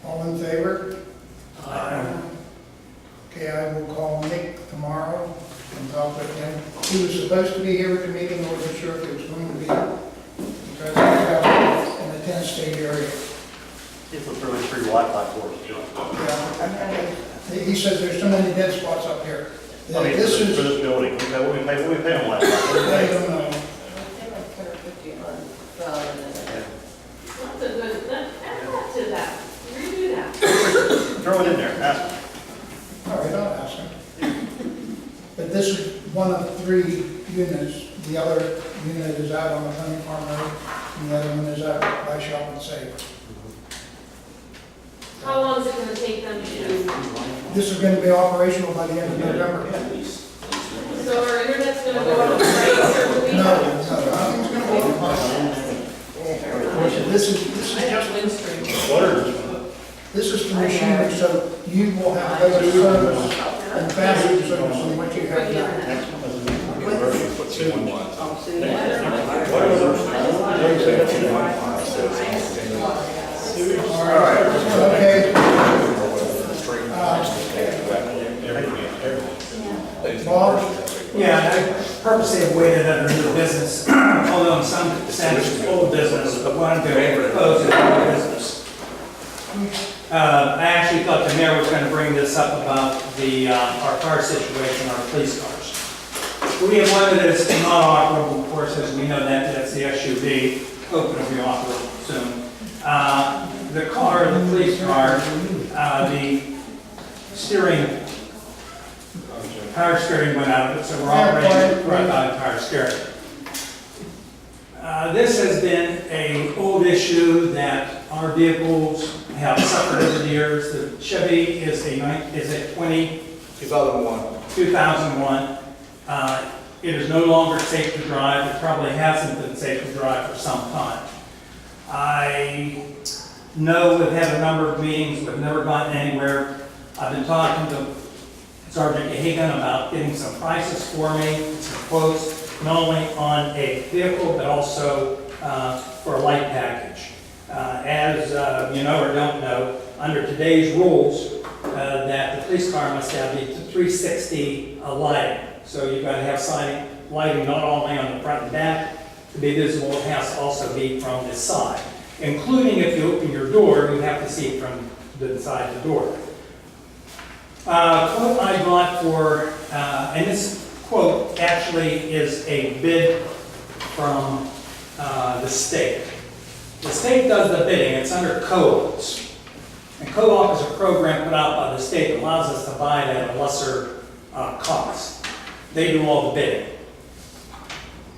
All in favor? Okay, I will call Nick tomorrow and talk with him. He was supposed to be here at the meeting, I wasn't sure if he was going to be, because he's out in the 10th state area. It's a really free Wi-Fi for us, too. Yeah. He says there's so many dead spots up here. I mean, This for is, this building, what we pay on Wi-Fi. I don't know. I think like 150 a month, rather than. That's a good, add that to that, redo that. Throw it in there, ask them. All right, I'll ask him. But this is one of 3 units. The other unit is out on the Honey Farm Road, and the other one is out by Shop and Save. How long is it gonna take them to, This is going to be operational by the end of November. so our internet's gonna go up, right, or we? No, nothing's going to be. This is just, this is the machinery, so you will have better service and faster service than what you have now. Okay. Bob? Yeah, I purposely avoided under new business, although in some sense it's old business, but what I'm doing is propose is new business. I actually thought the mayor was going to bring this up about our car situation, our police cars. We have one that is not operable, of course, as we know that's the SUV, hoping to be operable soon. The car, the police car, the steering, power steering went out of it, so we're operating right on power steering. This has been an old issue that our vehicles have suffered over the years. The Chevy is a 2001. It is no longer safe to drive. It probably hasn't been safe to drive for some time. I know we've had a number of meetings, we've never gotten anywhere. I've been talking to Sergeant Hagan about getting some prices for me, some quotes, not only on a vehicle, but also for a light package. As you know or don't know, under today's rules, that the police car must have the 360 lighting. So you've got to have lighting not only on the front and back to be visible, it has to also be from the side. Including if you open your door, you have to see it from the side of the door. Quote I got for, and this quote actually is a bid from the state. The state does the bidding, it's under co-ops. And co-op is a program put out by the state that allows us to buy it at a lesser cost. They do all the bidding.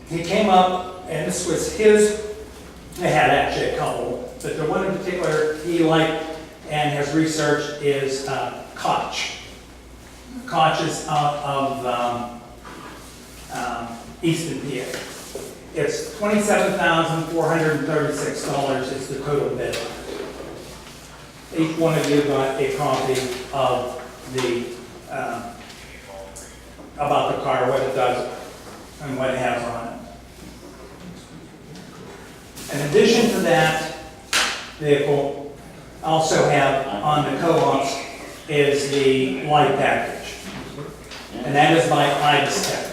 He came up, and this was his, they had actually a couple, but the one in particular he liked and has researched is Koch. Koch is out of Easton, PA. It's $27,436 is the total bid. Each one of you got a copy of the, about the car, what it does, and what it has on it. In addition to that vehicle, also have on the co-ops is the light package. And that is by Ibis.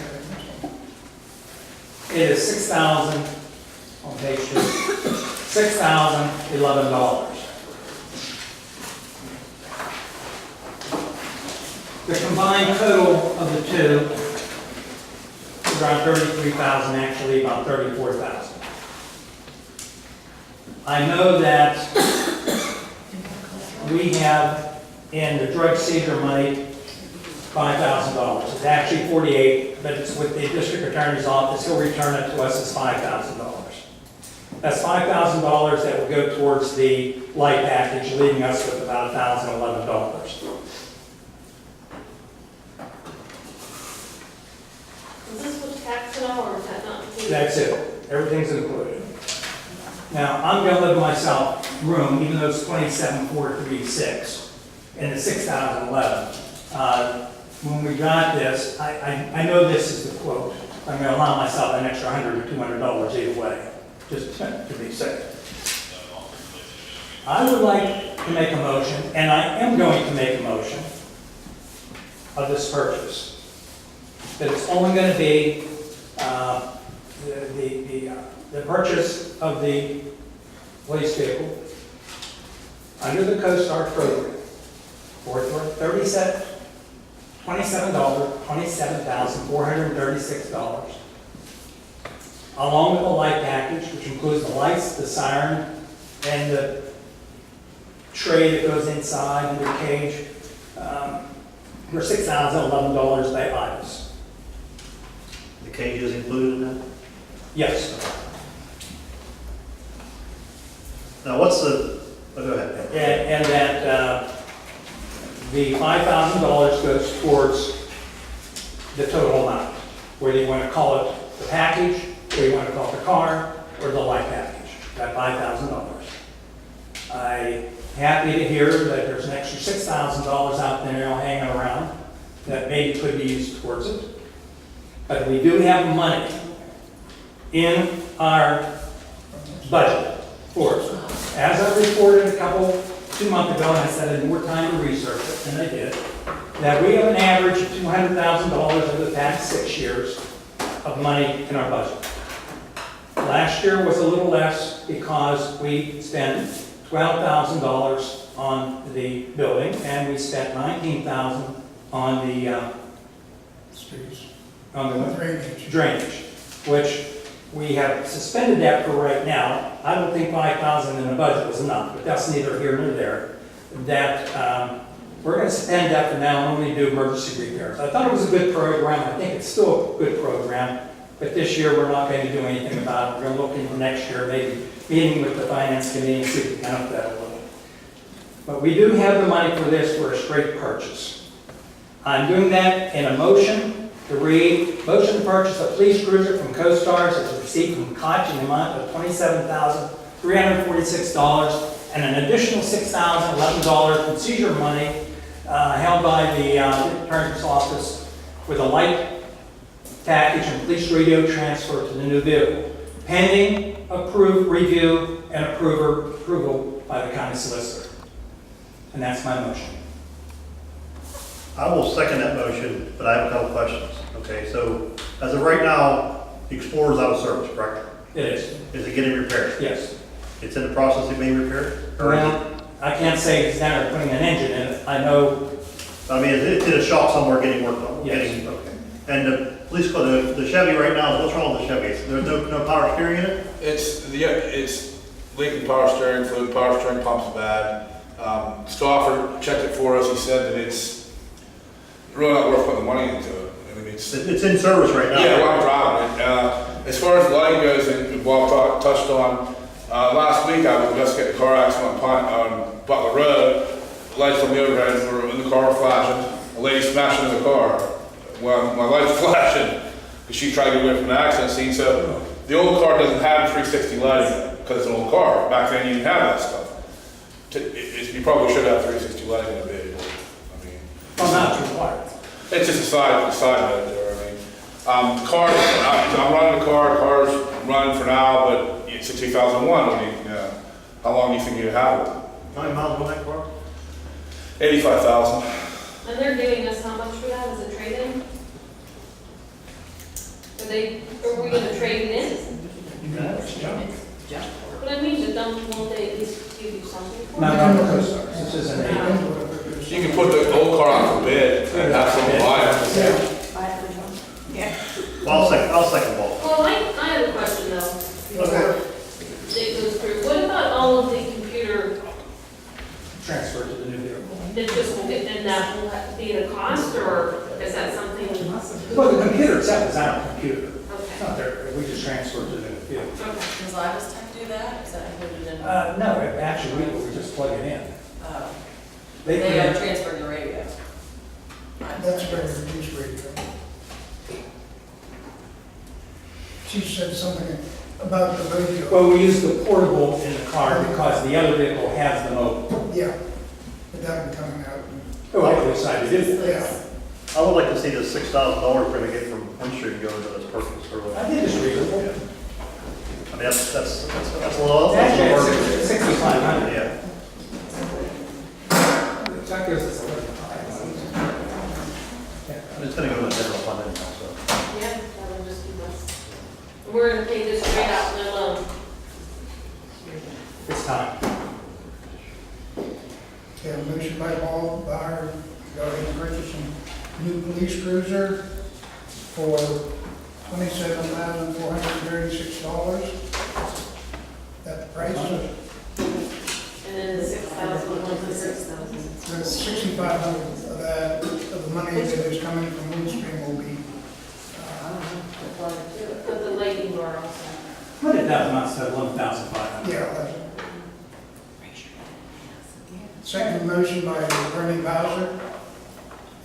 It is $6,000, on page 2, $6,011. The combined total of the two is around 33,000, actually about 34,000. I know that we have in the drug seizure money $5,000. It's actually 48, but it's with the district attorney's office. He'll return it to us as $5,000. That's $5,000 that will go towards the light package, leaving us with about $1,011. Is this with tax at all, or is that not included? That's it. Everything's included. Now, I'm gonna live in myself room, even though it's 27,436 and it's 6,011. When we got this, I know this is the quote. I'm gonna allow myself an extra $100 or $200 either way, just to be safe. I would like to make a motion, and I am going to make a motion of this purchase. That it's only gonna be the purchase of the police vehicle under the CoStar program for $27,436, along with the light package, which includes the lights, the siren, and the tray that goes inside and the cage, for $6,011 by items. The cage is included in that? Yes. Now, what's the, oh, go ahead. And that the $5,000 goes towards the total amount, whether you want to call it the package, or you want to call it the car, or the light package, that $5,000. I'm happy to hear that there's an extra $6,000 out there now hanging around that maybe could be used towards it. But we do have money in our budget for it. As I reported 2 months ago, and I said I had more time to research it, and I did, that we have an average of $200,000 over the past 6 years of money in our budget. Last year was a little less because we spent $12,000 on the building, and we spent $19,000 on the Streets. on the Drainage. drainage, which we have suspended that for right now. I don't think $5,000 in the budget was enough, but that's neither here nor there. That we're going to suspend that for now and only do emergency repairs. I thought it was a good program. I think it's still a good program, but this year we're not going to do anything about it. We're going to look into next year, maybe meeting with the finance committee and see if we can up that a little. But we do have the money for this for a straight purchase. I'm doing that in a motion to read, motion to purchase a police cruiser from CoStars as received from Koch in the amount of $27,346 and an additional $6,011 from seizure money held by the attorney's office with a light package and police radio transfer to the new vehicle, pending approved review and approval by the county solicitor. And that's my motion. I will second that motion, but I have a couple questions. Okay, so as of right now, the Explorer's out of service, correct? It is. Is it getting repaired? Yes. It's in the process of being repaired? Or is it- Well, I can't say it's down or putting an engine in it. I know, I mean, it's in a shop somewhere getting worked on? Yes. Okay. And the police car, the Chevy right now, what's wrong with the Chevy? There's no power steering in it? It's leaking power steering fluid, power steering pump's bad. Stauffer checked it for us, he said that it's really not worth putting the money into it. I mean, It's in service right now? yeah, well, I'm driving it. As far as lighting goes, and Bob touched on, last week I was investigating a car accident on Butler Road. Lights on the overhead were in the car flashing. A lady smashed into the car. Well, my light's flashing because she tried to get away from the accident scene. So the old car doesn't have 360 lighting because it's an old car. Back then you didn't have that stuff. You probably should have 360 lighting in a vehicle. I mean, well, not required. it's just a side note there. I mean, cars. I'm running the car. Car's running for now, but it's a 2001. How long do you think you have it? How many miles on that car? 85,000. And they're giving us how much for that as a trade-in? Are we gonna trade it in? But I mean, won't they at least give you something for it? No, this isn't a, just. You can put the old car out for bid and have someone buy it. Yeah. Well, I'll second Walt. Well, I have a question though, before Okay. it goes through. What about all of the computer, Transfer to the new vehicle. that just will get, and that will have to be at a cost, or is that something? Well, the computer itself is our computer. It's Okay. not there, we just transfer to the new vehicle. Okay. Does Ivis Tech do that? Is that included in? No, actually, we just plug it in. They They are can, transferring the radio. That's very reduced radio. She said something about the radio. well, we use the portable in the car because the other vehicle has the mobile. Yeah, but that one coming out. Oh, I decided to do that. Yeah. I would like to see the $6,000 we're gonna get from Winstreet and go into this purchase for. I think it's reasonable. Yeah. I mean, that's a lot. Actually, That's a it's lot. 6,500. Yeah. That gives us a little. It's gonna go to the general fund anyhow, so. Yeah, that would just be less. We're gonna pay this straight out, no loan. It's time. Okay, a motion by Paul Bauer, go ahead and purchase a new police cruiser for $27,436. That price, And then the 6,100. the 6,500 of that, of the money that is coming from Windstream will be, Put the lighting bar also. What it does, not say 1,500. yeah, that's it. Second motion by Bernie Bowser.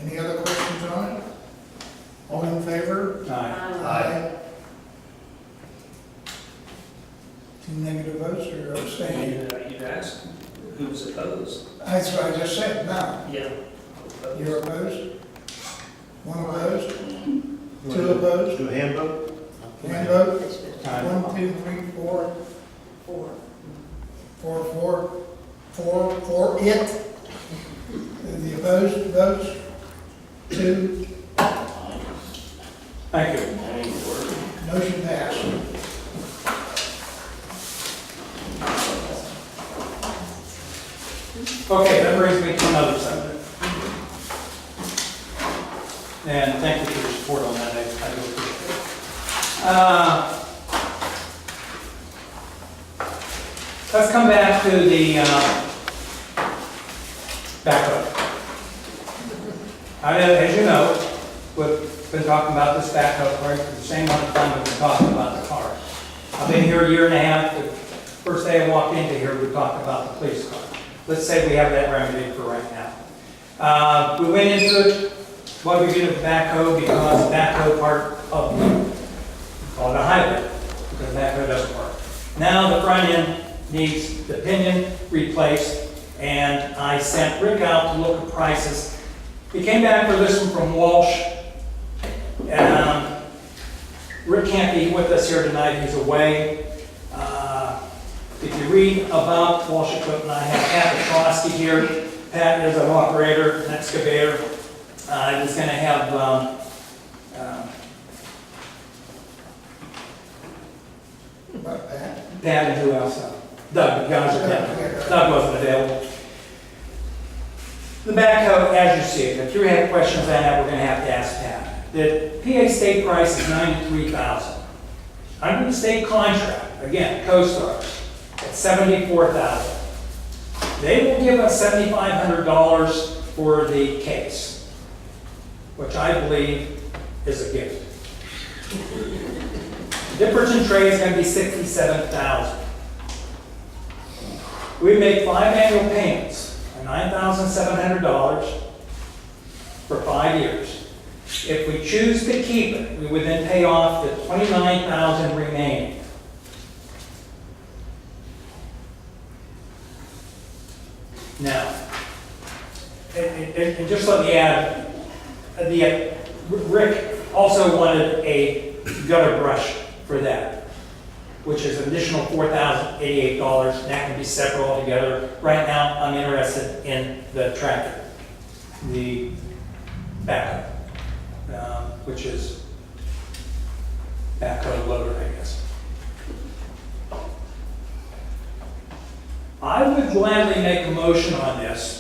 Any other questions on it? All in favor? Aye. Two negative votes or abstaining? You'd ask who's opposed. That's what I just said, now. Yeah. You're opposed? One opposed? Two opposed? Do a hand vote? One vote? Aye. 1, 2, 3, 4. 4 for it. The opposed votes? 2. Thank you. Motion passed. Okay, that brings me to another subject. And thank you for your support on that, I do appreciate it. Let's come back to the backhoe. As you know, we've been talking about this backhoe for the same amount of time we've been talking about the car. I've been here a year and a half. The first day I walked into here, we talked about the police car. Let's say we have that remedied for right now. We went into it, what we did with the backhoe, because the backhoe part of call it a highway, because the backhoe doesn't work. Now the front end needs the pinion replaced, and I sent Rick out to look at prices. He came back for this one from Walsh. Rick can't be with us here tonight, he's away. If you read about Walsh Equipment, I have Pat Petrosky here. Pat is an operator, an excavator. He's going to have About that. Pat and who else? Doug, Doug wasn't available. The backhoe, as you see it, if you have questions on that, we're going to have to ask Pat. The PA state price is $93,000. Under the state contract, again, co-stars, at $74,000. They will give us $7,500 for the case, which I believe is a gift. The difference in trade is going to be $67,000. We make 5 annual payments of $9,700 for 5 years. If we choose to keep it, we would then pay off the $29,000 remaining. Now, and just let me add, Rick also wanted a gutter brush for that, which is an additional $4,088. That can be separate altogether. Right now, I'm interested in the tractor, the backhoe, which is backhoe loader, I guess. I would gladly make a motion on this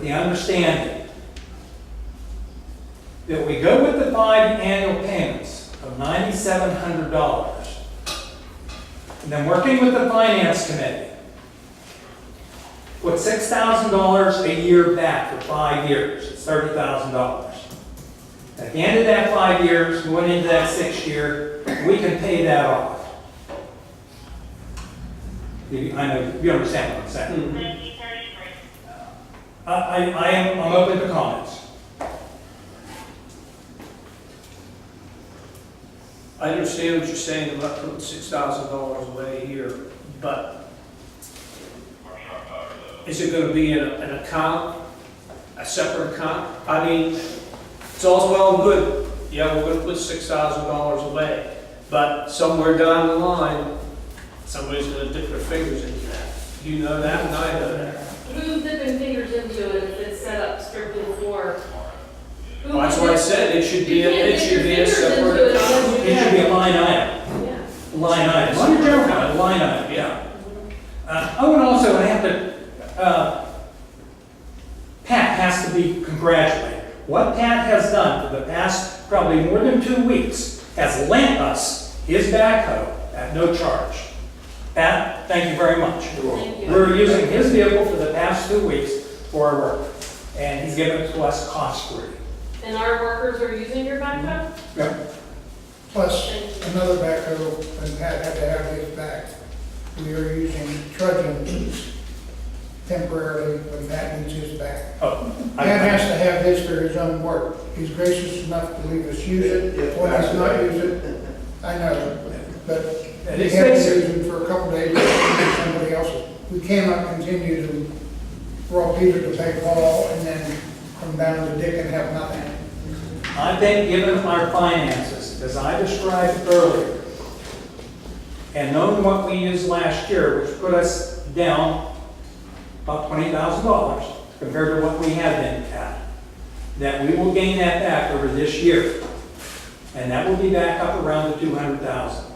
the understanding that we go with the 5 annual payments of $9,700, and then working with the finance committee, put $6,000 a year back for 5 years, it's $30,000. At the end of that 5 years, going into that 6th year, we can pay that off. I know, you understand what I'm saying. I'm open to comments. I understand what you're saying about putting $6,000 away a year, but is it gonna be in an account, a separate account? I mean, it's all well and good, yeah, we're gonna put $6,000 away, but somewhere down the line, somebody's gonna dip their fingers into that. You know that, and I know that. Who's dipping fingers into it if it's set up strictly for? Well, that's what I said, it should be a separate account. It should be a line item. Yeah. Line item. Under general fund, line item, yeah. I would also have to, Pat has to be congratulated. What Pat has done for the past probably more than 2 weeks has lent us his backhoe at no charge. Pat, thank you very much. Thank you. We're using his vehicle for the past 2 weeks for our work, and he's given it to us cost-free. And our workers are using your backhoe? Yep. Plus another backhoe, and Pat had to have his back. We are using trudging temporarily when Pat needs his back. Oh, Pat has to have his for his own work. He's gracious enough to leave us use it. When he's not use it, I know, but And we it's have to basic. use him for a couple days, and somebody else's. We cannot continue to rob Peter to pay Paul and then come down to Dick and have nothing. I think given our finances, as I described earlier, and knowing what we used last year, which put us down about $20,000 compared to what we had been at, that we will gain that back over this year. And that will be back up around the $200,000.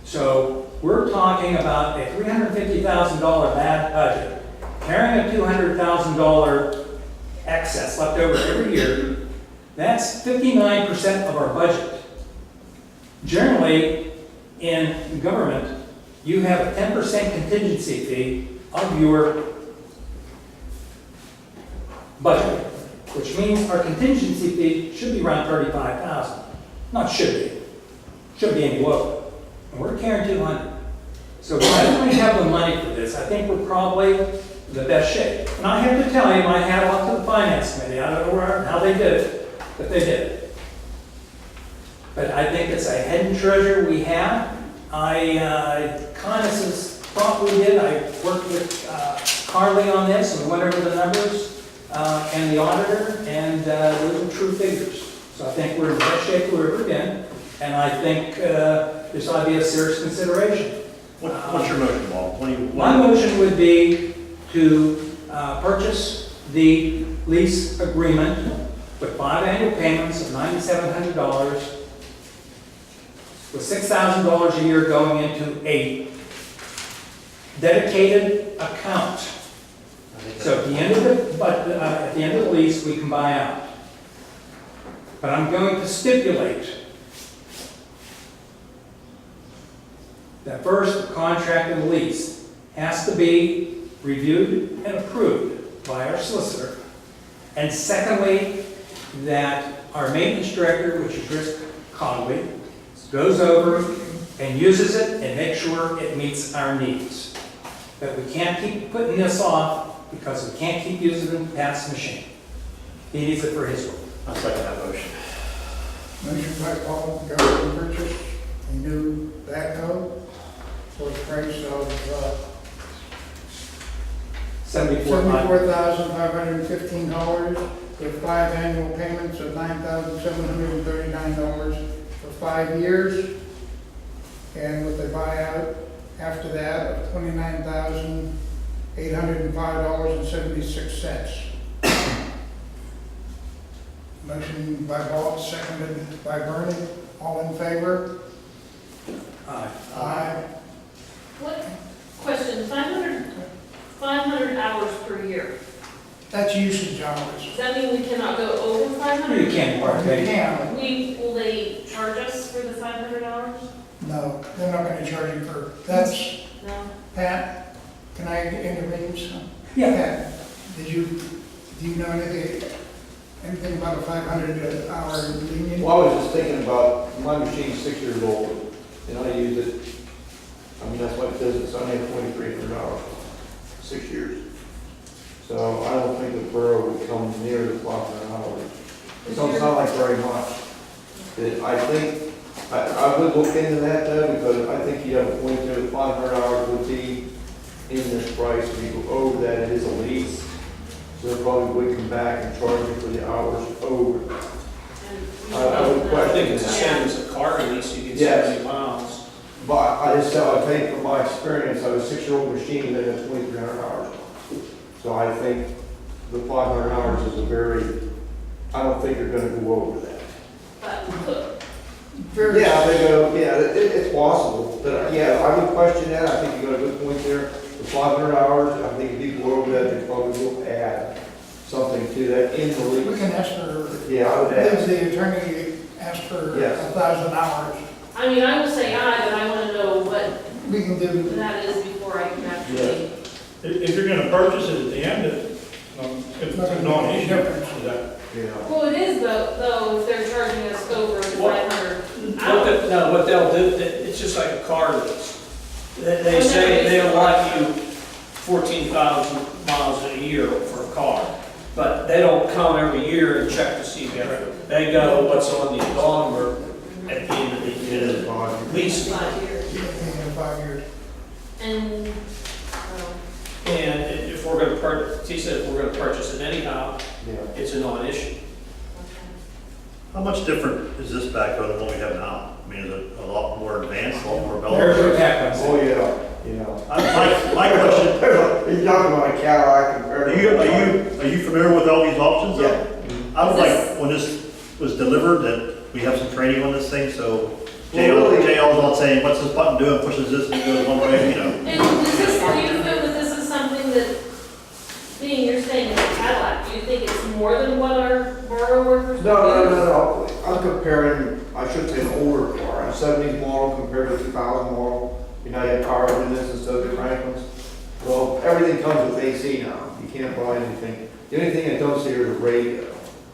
So we're talking about a $350,000 bad budget, carrying a $200,000 excess left over every year. That's 59% of our budget. Generally, in government, you have a 10% contingency fee of your budget, which means our contingency fee should be around $35,000. Not should be any lower. And we're carrying 200. So if I don't have the money for this, I think we're probably the best shape. And I have to tell you, my hat off to the finance committee. I don't know how they did it, but they did it. But I think it's a hidden treasure we have. Conus thought we did. I worked with Carly on this and went over the numbers and the auditor, and those are true figures. So I think we're in the best shape we've ever been, and I think this ought to be a serious consideration. What's your motion, Walt? My motion would be to purchase the lease agreement with 5 annual payments of $9,700, with $6,000 a year going into a dedicated account. So at the end of the lease, we can buy out. But I'm going to stipulate that first, the contract and lease has to be reviewed and approved by our solicitor. And secondly, that our maintenance director, which is Chris Conley, goes over and uses it and makes sure it meets our needs. That we can't keep putting this off because we can't keep using Pat's machine. He needs it for his work. I'll second that motion. Motion by Paul, go to purchase a new backhoe for the price of $74,515 with 5 annual payments of $9,739 for 5 years. And with the buyout after that of $29,805.76. Motion by Paul, seconded by Vernon. All in favor? Aye. Aye. What, question, 500 hours per year? That's usage hours. Does that mean we cannot go over 500? You can't park, You right? can, Will they charge us for the 500 hours? no, they're not gonna charge you for, that's, No? Pat, can I intervene some? Yeah. Pat, do you know anything about a 500 hour union? Well, I was just thinking about, my machine's 6 years old, and I use it, I mean, that's what it says, it's only 2,300 hours, 6 years. So I don't think the borough would come near the 500 hours. It don't sound like very much. I think, I would look into that though, because I think you have a point there, the 500 hours would be in this price. If you go over that, it is a lease, so they probably would come back and charge you for the hours over. I would I question think it's the that. same as a car lease, you get Yes. 70 miles. But I just tell, I think from my experience, I was a 6-year-old machine that had 2,300 hours. So I think the 500 hours is a very, I don't think they're gonna go over that. But, Very- Yeah, they go, yeah, it's possible, but yeah, I would question that, I think you got a good point there. The 500 hours, I think if you go over that, they probably will add something to that in the We lease. can ask for, Yeah, I would as add, the attorney asked for Yes. 1,000 hours, I mean, I will say aye, but I want to know what we can do, that is before I can actually. If you're gonna purchase it at the end, it's a non-issue. Difference. Is that? yeah. Well, it is though, if they're charging us over the 500 hours. No, what they'll do, it's just like a car lease. They say they'll like you 14,000 miles a year for a car, but they don't come every year and check to see if you have, they go what's on the odometer at the end of the lease. 5 years. in 5 years. And, And if we're gonna purchase, he said if we're gonna purchase it anyhow, Yeah. it's a non-issue. How much different is this backhoe than what we have now? I mean, is it a lot more advanced, a lot more There's your bells? back Oh, yeah, yeah. My question, You're talking about a Cadillac compared to. are you familiar with all these options? Yeah. I would like, when this was delivered, that we have some training on this thing, so Well, really- JL's not saying, what's this button doing, pushes this and it goes one way, you know. and does this, do you feel that this is something that, being you're saying it's a Cadillac, do you think it's more than what our borough workers? No. I'm comparing, I should say an older car, a 70s model compared to a 2000 model. You know, you have power windows instead of the Franklins. Well, everything comes with AC now. You can't buy anything. The only thing I don't see is a radio.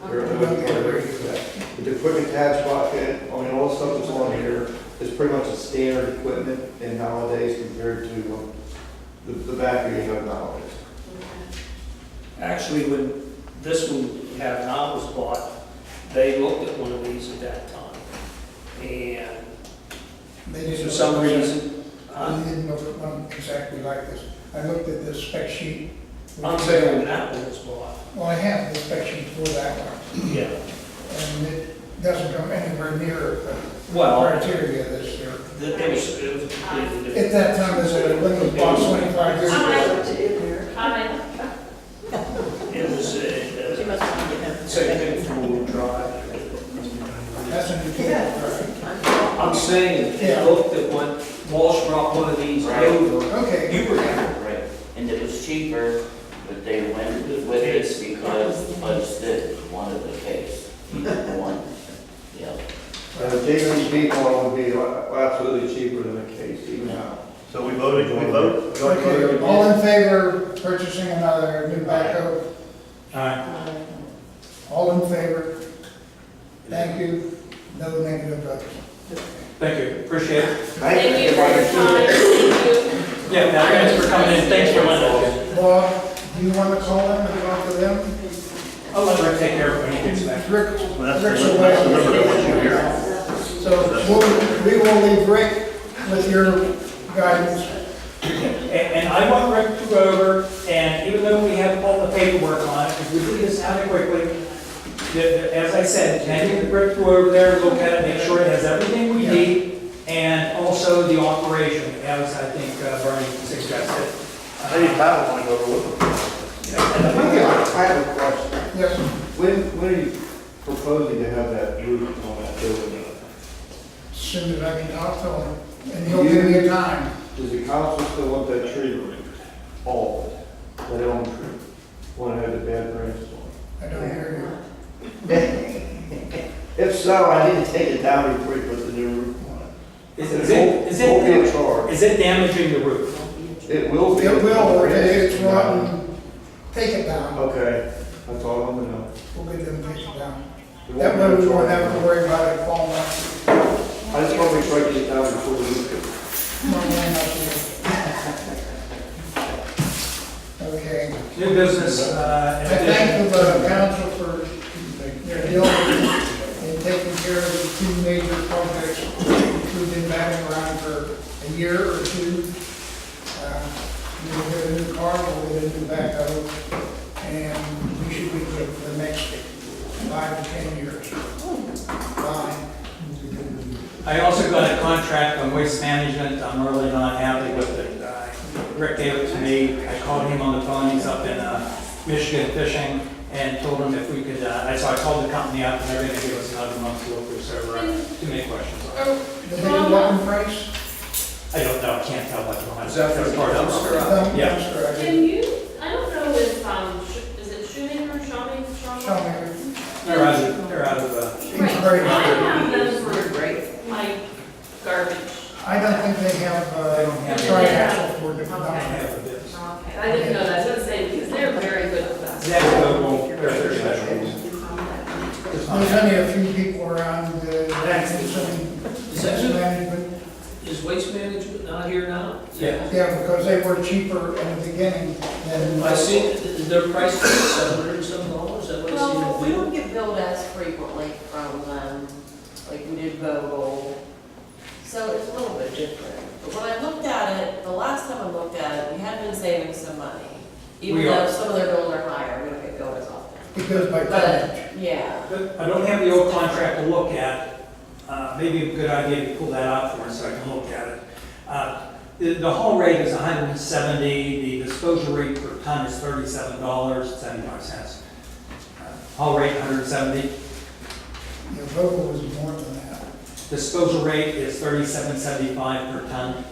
With the quick attach bucket, I mean, all the stuff that's on here is pretty much a standard equipment in nowadays compared to the battery you have nowadays. Actually, when this one we have now was bought, they looked at one of these at that time. And They didn't for look some at- reason, We didn't look at one exactly like this. I looked at the spec sheet. I'm saying when that one was bought. Well, I have the spec sheet for that one, Yeah. and it doesn't come anywhere near the Well, criteria this year. it was a completely different. At that time, it was a Lincoln box 25 years ago. Aye. It was same thing for wheel drive. That's a new kid. I'm saying, they Yeah. looked at one, Walsh brought one of these over. Okay. You were there. Right, and it was cheaper, but they went with it because the budget wanted the case. One, yeah. And the JCB model would be absolutely cheaper than a case, even now. So we voted, we vote? Okay, all in favor of purchasing another new backhoe? Aye. All in favor? Thank you. No negative votes. Thank you, appreciate it. Thank you for your time, thank you. Yeah, now, thanks for coming in, thanks for letting us. Bob, do you want to call them and talk to them? I'll let Rick take care of it when he gets back. Rick, Well, that's Rick's the away. limit of what you hear. So we will leave Rick with your guidance. And I want Rick to go over, and even though we have all the paperwork on it, if we do this out quickly, as I said, can you Rick go over there, look at it, make sure it has everything we need, and also the operation, as I think Bernie suggested. Maybe Pat will want to go over with them. I have a question. Yes, When are you proposing to have that roof on that building? as soon as I can talk to him, and he'll give me a time. Does the council still want that tree removed? All of it, that elm tree? one that had the bad branches on I don't hear it. If so, I need to take it down before you put the new roof on it. Won't be a charge. Is it damaging the roof? It will you. be. It will, okay, it's rotten, take it down. Okay, that's all I'm gonna know. We'll get them to take it down. It won't That be way a we won't charge. have to worry about it falling off. I just want to make sure I get it down before the roof goes. Okay. New business, I thank the council for their diligence in taking care of the two major projects we've been batting around for a year or two. We'll get a new car, we'll get a new backhoe, and we should be good for the next 5 to 10 years. Fine. I also got a contract on waste management. I'm really not happy with it. Rick gave it to me. I called him on the phone. He's up in Michigan fishing and told him if we could, so I called the company up and they're going to give us another month to look through server. Too many questions on it. The big weapon price? I don't know. I can't tell what the Is that for the dumpster? Yeah. Can you, I don't know if, is it Shoemaker, Shawmaker? Shawmaker. They're out of Right, I have them for my garbage. I don't think they have, They don't have it. tri-axle for the Okay. dump. I didn't know that, I was gonna say, because they're very good with us. they're special. There's only a few people around, that can some Is that waste new? management. Is waste management not here now? Yeah. Yeah, because they were cheaper in the beginning than. I see, their price is $700 and some dollars, is that what I Well, see we in the don't bill? get billed as frequently from them, like we did Vogel. So it's a little bit different. But when I looked at it, the last time I looked at it, we had been saving some money. Even We though are. some of their bills are higher, we don't get billed as often. It goes by tonnage. But, yeah. But I don't have the old contract to look at. Maybe a good idea to pull that out for us so I can look at it. The haul rate is 170, the disposal rate per ton is $37.75. Haul rate 170, Your Vogel was more than that. disposal rate is $37.75 per ton.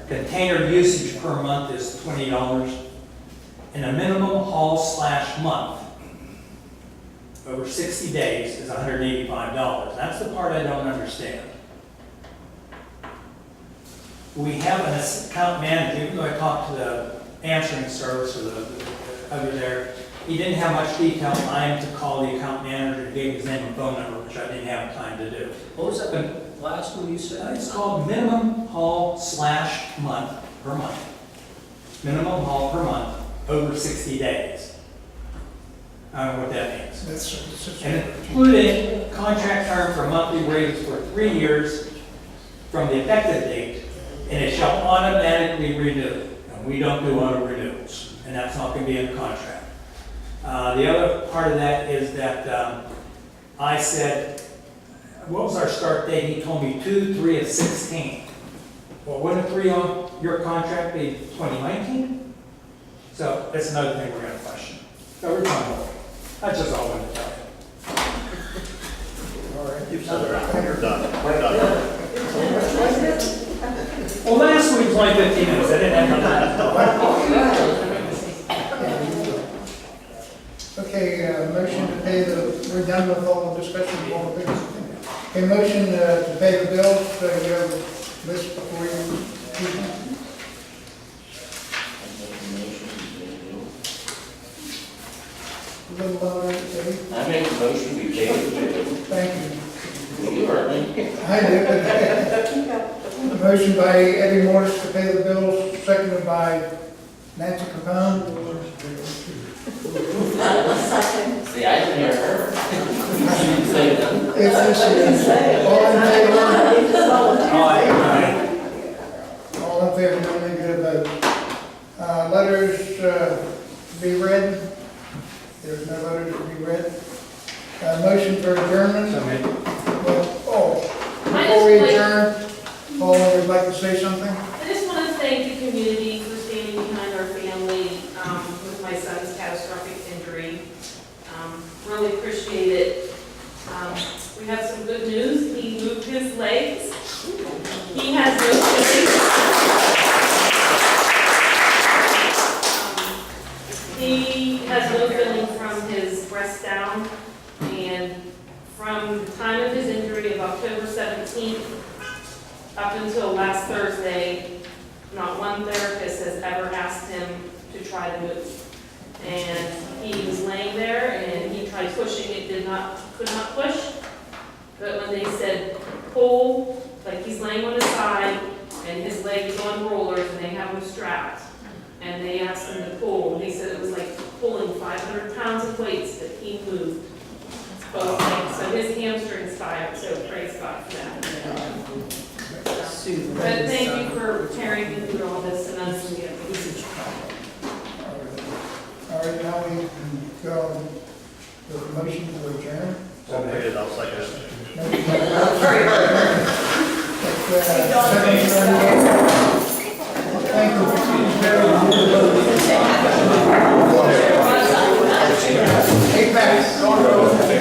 Container usage per month is $20, and a minimum haul/month over 60 days is $185. That's the part I don't understand. We have an account manager, even though I talked to the answering service or the over there, he didn't have much detail. I am to call the account manager, and gave his name and phone number, which I didn't have time to do. What was that last one you said? It's called minimum haul/month per month. Minimum haul per month over 60 days. I don't know what that means. That's And including contract term for monthly rates for 3 years from the effective date, and it shall automatically renew. And we don't do auto renewals, and that's not going to be in the contract. The other part of that is that I said, what was our start date? He told me 2/3 of 16. Well, wouldn't 3 on your contract be 2019? So that's another thing we're going to question. So we're trying to, that's just all I want to tell you. all right. You've said it, you're done, we're done. Well, last week was only 15 minutes. I didn't have enough time. Okay, motion to pay we're done with all the discussion of all the bills. Okay, motion to pay the bills, you have a list before you. A little louder, Dave. I make a motion, we pay the bill. Thank you. You heard me. I did. Motion by Eddie Morris to pay the bills, seconded by Nancy Capone. See, I didn't hear her. She didn't say that. It's this, all in favor? All in favor, no negative vote. Letters to be read? There's no letters to be read. Motion for adjournment? Before we adjourn, Paul, would like to say something? I just want to thank the community for standing behind our family with my son's catastrophic injury. Really appreciate it. We have some good news. He moved his legs. He has no surgery. He has from the time of his injury of October 17th up until last Thursday, not one therapist has ever asked him to try to move. And he was laying there and he tried pushing, could not push. But when they said pull, like he's laying on his side and his leg is on rollers and they have him strapped. And they asked him to pull, and he said it was like pulling 500 pounds of weights that he moved. Both legs, so his hamstrings fired, so praise God for that. But thank you for carrying me through all this and us together. All right, now we can go with the motion to adjourn. So made, I'll second it. Thank you. Hey, Pat.